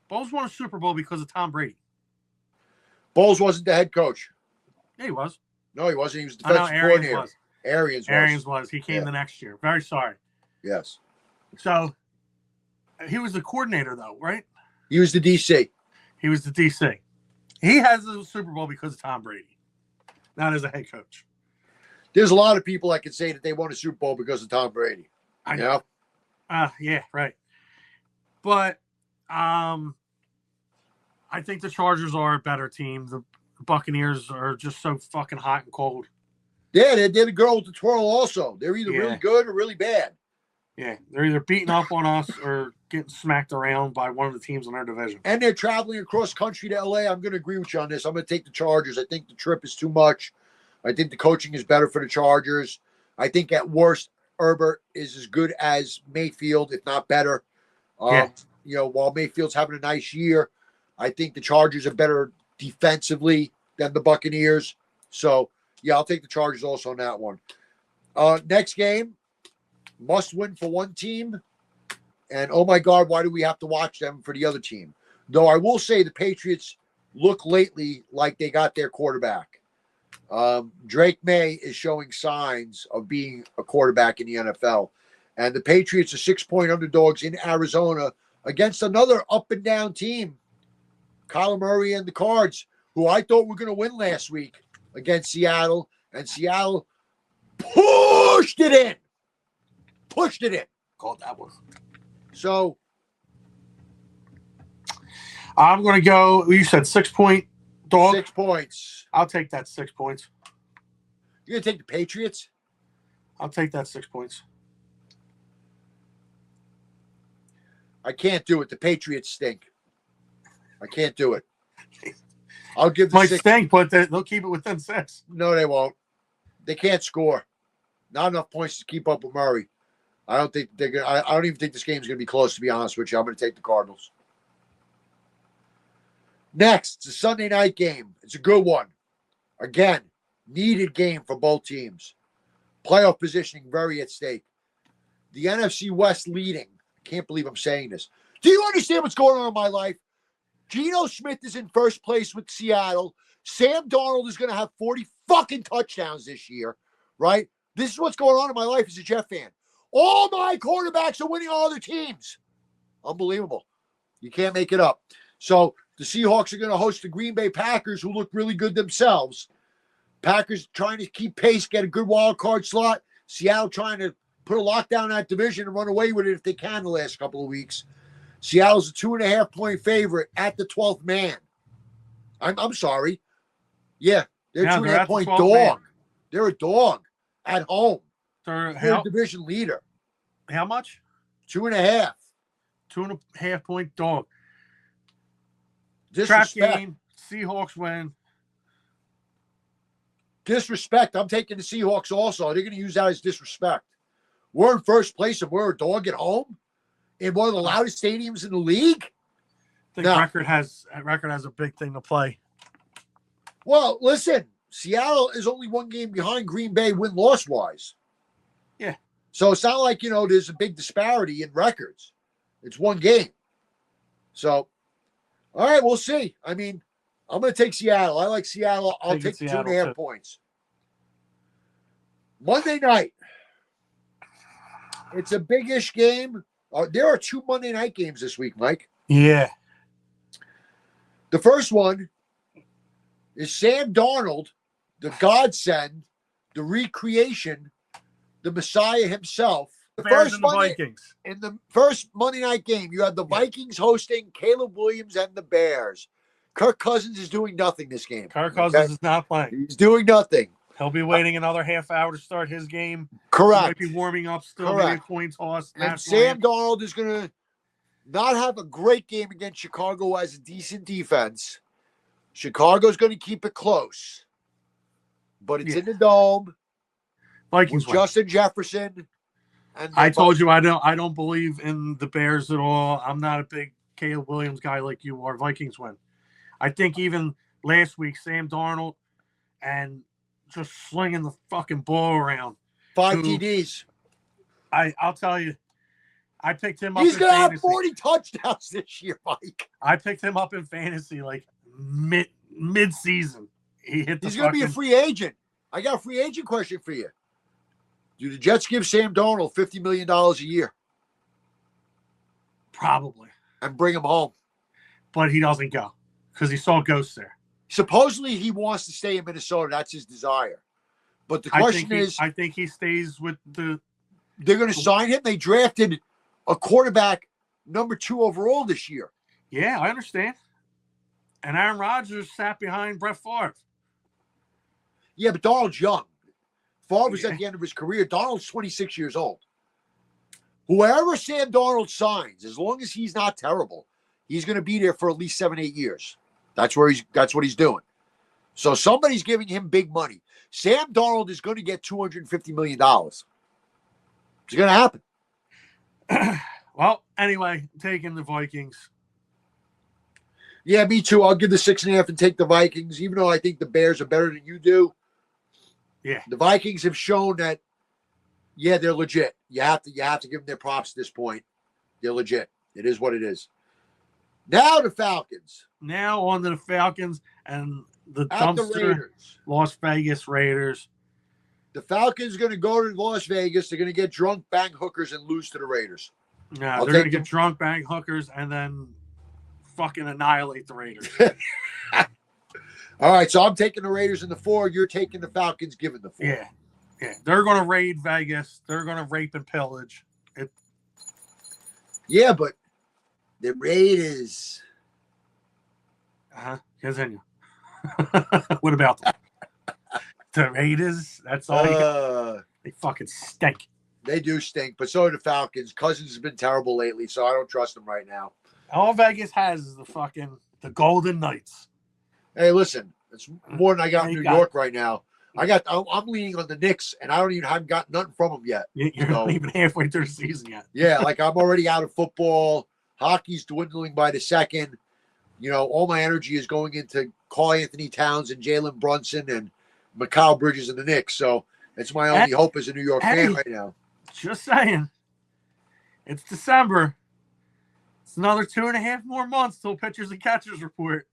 Bowles won a Super Bowl because of Tom Brady. Bowles wasn't the head coach. Yeah, he was. No, he wasn't. He was the defensive coordinator. Arians was. He came the next year. Very sorry. Yes. So he was the coordinator, though, right? He was the DC. He was the DC. He has the Super Bowl because of Tom Brady, not as a head coach. There's a lot of people that can say that they won a Super Bowl because of Tom Brady. I know. Yeah, right. But I think the Chargers are a better team. The Buccaneers are just so fucking hot and cold. Yeah, they did a girl with the twirl also. They're either really good or really bad. Yeah, they're either beating up on us or getting smacked around by one of the teams in our division. And they're traveling across country to L.A. I'm going to agree with you on this. I'm going to take the Chargers. I think the trip is too much. I think the coaching is better for the Chargers. I think at worst, Herbert is as good as Mayfield, if not better. While Mayfield's having a nice year, I think the Chargers are better defensively than the Buccaneers. So, yeah, I'll take the Chargers also on that one. Next game, must win for one team. And, oh, my God, why do we have to watch them for the other team? Though I will say the Patriots look lately like they got their quarterback. Drake May is showing signs of being a quarterback in the NFL. And the Patriots are 6-point underdogs in Arizona against another up-and-down team, Kyler Murray and the Cards, who I thought were going to win last week against Seattle. And Seattle pushed it in. Called that one. So I'm going to go, you said 6-point Dog. 6 points. I'll take that 6 points. You're going to take the Patriots? I'll take that 6 points. I can't do it. The Patriots stink. I can't do it. I'll give the Might 6. stink, but they'll keep it within 6. No, they won't. They can't score. Not enough points to keep up with Murray. I don't think they're going to. I don't even think this game's going to be close, to be honest with you. I'm going to take the Cardinals. Next, it's a Sunday night game. It's a good one. Again, needed game for both teams. Playoff positioning very at stake. The NFC West leading. I can't believe I'm saying this. Do you understand what's going on in my life? Geno Smith is in first place with Seattle. Sam Darnold is going to have 40 fucking touchdowns this year, right? This is what's going on in my life as a Jet fan. All my quarterbacks are winning on other teams. Unbelievable. You can't make it up. So the Seahawks are going to host the Green Bay Packers, who look really good themselves. Packers trying to keep pace, get a good wild card slot. Seattle trying to put a lockdown on that division and run away with it if they can the last couple of weeks. Seattle's a 2.5-point favorite at the 12th man. I'm sorry. Yeah, they're 2.5-point dog. Man. They're a dog at home. They're a division leader. How much? 2.5. 2.5-point dog. Disrespect. Trap game. Seahawks win. Disrespect. I'm taking the Seahawks also. They're going to use that as disrespect. We're in first place and we're a dog at home in one of the loudest stadiums in the league. I think record has a big thing to play. Well, listen, Seattle is only one game behind Green Bay win-loss wise. Yeah. So it's not like, there's a big disparity in records. It's one game. So, all right, we'll see. I mean, I'm going to take Seattle. I like Seattle. I'll take the 2.5 points. Monday night. It's a big-ish game. There are 2 Monday night games this week, Mike. Yeah. The first one is Sam Darnold, the godsend, the recreation, the Messiah himself. The Bears and the Vikings. In the first Monday night game, you have the Vikings hosting Caleb Williams and the Bears. Kirk Cousins is doing nothing this game. Kirk Cousins is not playing. He's doing nothing. He'll be waiting another half hour to start his game. Correct. He might be warming up still. Maybe coin toss. And Sam Darnold is going to not have a great game against Chicago as a decent defense. Chicago's going to keep it close. But it's in the Dome. Vikings with Justin Jefferson. And I told you I don't believe in the Bears at all. I'm not a big Caleb Williams guy like you are. Vikings win. I think even last week, Sam Darnold and just slinging the fucking ball around. 5 TDs. I'll tell you, I picked him up. He's going to have 40 touchdowns this year, Mike. I picked him up in fantasy like mid-season. He's going to be a free agent. I got a free agent question for you. Do the Jets give Sam Darnold $50 million a year? Probably. And bring him home. But he doesn't go because he saw ghosts there. Supposedly he wants to stay in Minnesota. That's his desire. But the question is... I think he stays with the... They're going to sign him. They drafted a quarterback number 2 overall this year. Yeah, I understand. And Aaron Rodgers sat behind Brett Favre. Yeah, but Donald's young. Favre was at the end of his career. Donald's 26 years old. Whoever Sam Darnold signs, as long as he's not terrible, he's going to be there for at least 7-8 years. That's what he's doing. So somebody's giving him big money. Sam Darnold is going to get $250 million. It's going to happen. Well, anyway, taking the Vikings. Yeah, me too. I'll give the 6.5 and take the Vikings, even though I think the Bears are better than you do. Yeah. The Vikings have shown that, yeah, they're legit. You have to give them their props at this point. They're legit. It is what it is. Now the Falcons. Now on to the Falcons and the dumpster Las Vegas Raiders. The Falcons are going to go to Las Vegas. They're going to get drunk, bang hookers, and lose to the Raiders. No, they're going to get drunk, bang hookers, and then fucking annihilate the Raiders. All right, so I'm taking the Raiders in the 4. You're taking the Falcons, giving the 4. Yeah. They're going to raid Vegas. They're going to rape and pillage. Yeah, but the Raiders. Continue. What about them? The Raiders? That's all. They fucking stink. They do stink, but so do the Falcons. Cousins has been terrible lately, so I don't trust them right now. All Vegas has is the Golden Knights. Hey, listen, it's more than I got in New got York right now. I'm leaning on the Knicks, and I haven't got nothing from them yet. You're not even halfway through the season yet. Yeah, like I'm already out of football. Hockey's dwindling by the second. All my energy is going into Carl Anthony Towns and Jalen Brunson and Mikal Bridges and the Knicks. So it's my only hope as a New York fan right now. Just saying. It's December. It's another 2.5 more months till pitchers and catchers report.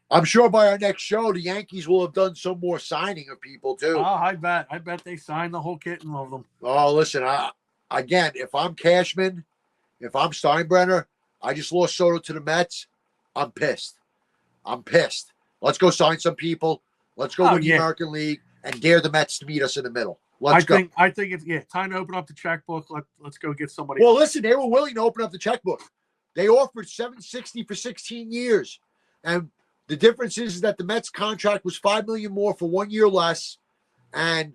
I'm sure by our next show, the Yankees will have done some more signing of people too. Oh, I bet they signed the whole kit and all of them. Oh, listen, if I'm Cashman, if I'm Steinbrenner, I just lost Soto to the Mets. I'm pissed. Let's go sign some people. Let's go win the American League and dare the Mets to meet us in the middle. I think it's time to open up the checkbook. Let's go get somebody. Well, listen, they were willing to open up the checkbook. They offered $760 for 16 years. And the difference is that the Mets contract was $5 million more for 1 year less. And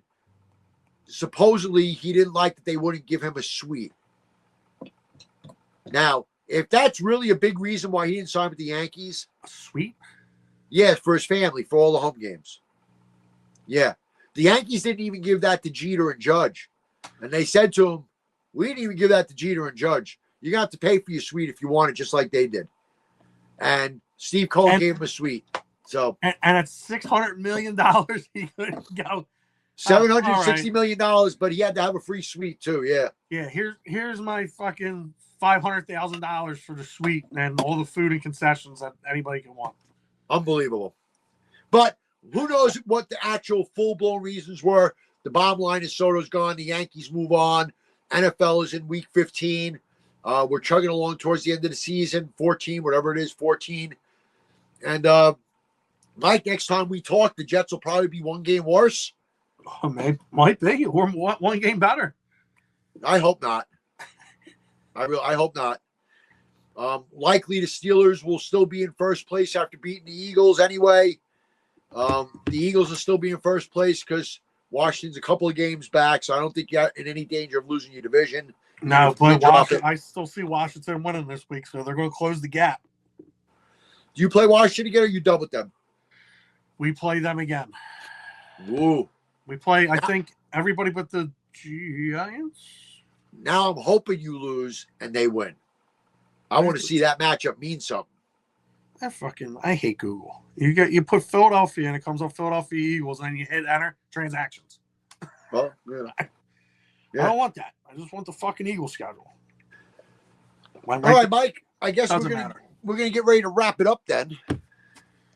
supposedly he didn't like that they wouldn't give him a suite. Now, if that's really a big reason why he didn't sign with the Yankees. A suite? Yeah, for his family, for all the home games. Yeah. The Yankees didn't even give that to Jeter and Judge. And they said to him, we didn't even give that to Jeter and Judge. You're going to have to pay for your suite if you want it, just like they did. And Steve Cohen gave him a suite. So and at $600 million, he couldn't go. $760 million, but he had to have a free suite too. Yeah. Yeah. Here's my fucking $500,000 for the suite and all the food and concessions that anybody can want. Unbelievable. But who knows what the actual full-blown reasons were. The bottom line is Soto's gone. The Yankees move on. NFL is in week 15. We're chugging along towards the end of the season, 14, whatever it is, 14. And, Mike, next time we talk, the Jets will probably be one game worse. Oh, might be, or one game better. I hope not. I hope not. Likely the Steelers will still be in first place after beating the Eagles anyway. The Eagles will still be in first place because Washington's a couple of games back, so I don't think you're in any danger of losing your division. No, but I still see Washington winning this week, so they're going to close the gap. Do you play Washington again, or you done with them? We play them again. Ooh. We play, I think, everybody but the Giants. Now I'm hoping you lose and they win. I want to see that matchup mean something. I hate Google. You put Philadelphia and it comes up Philadelphia Eagles, and then you hit enter transactions. Well, yeah. I don't want that. I just want the fucking Eagles schedule. All right, Mike. I guess we're gonna get ready to wrap it up then,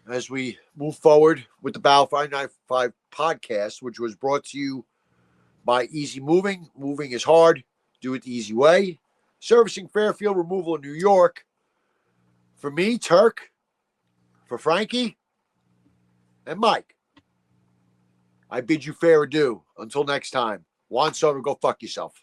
as we move forward with the Battlefield I-95 podcast, which was brought to you by Easy Moving. Moving is hard. Do it the easy way. Servicing Fairfield Removal in New York. For me, Turk. For Frankie. And Mike. I bid you fair adieu. Until next time. Juan Soto, go fuck yourself.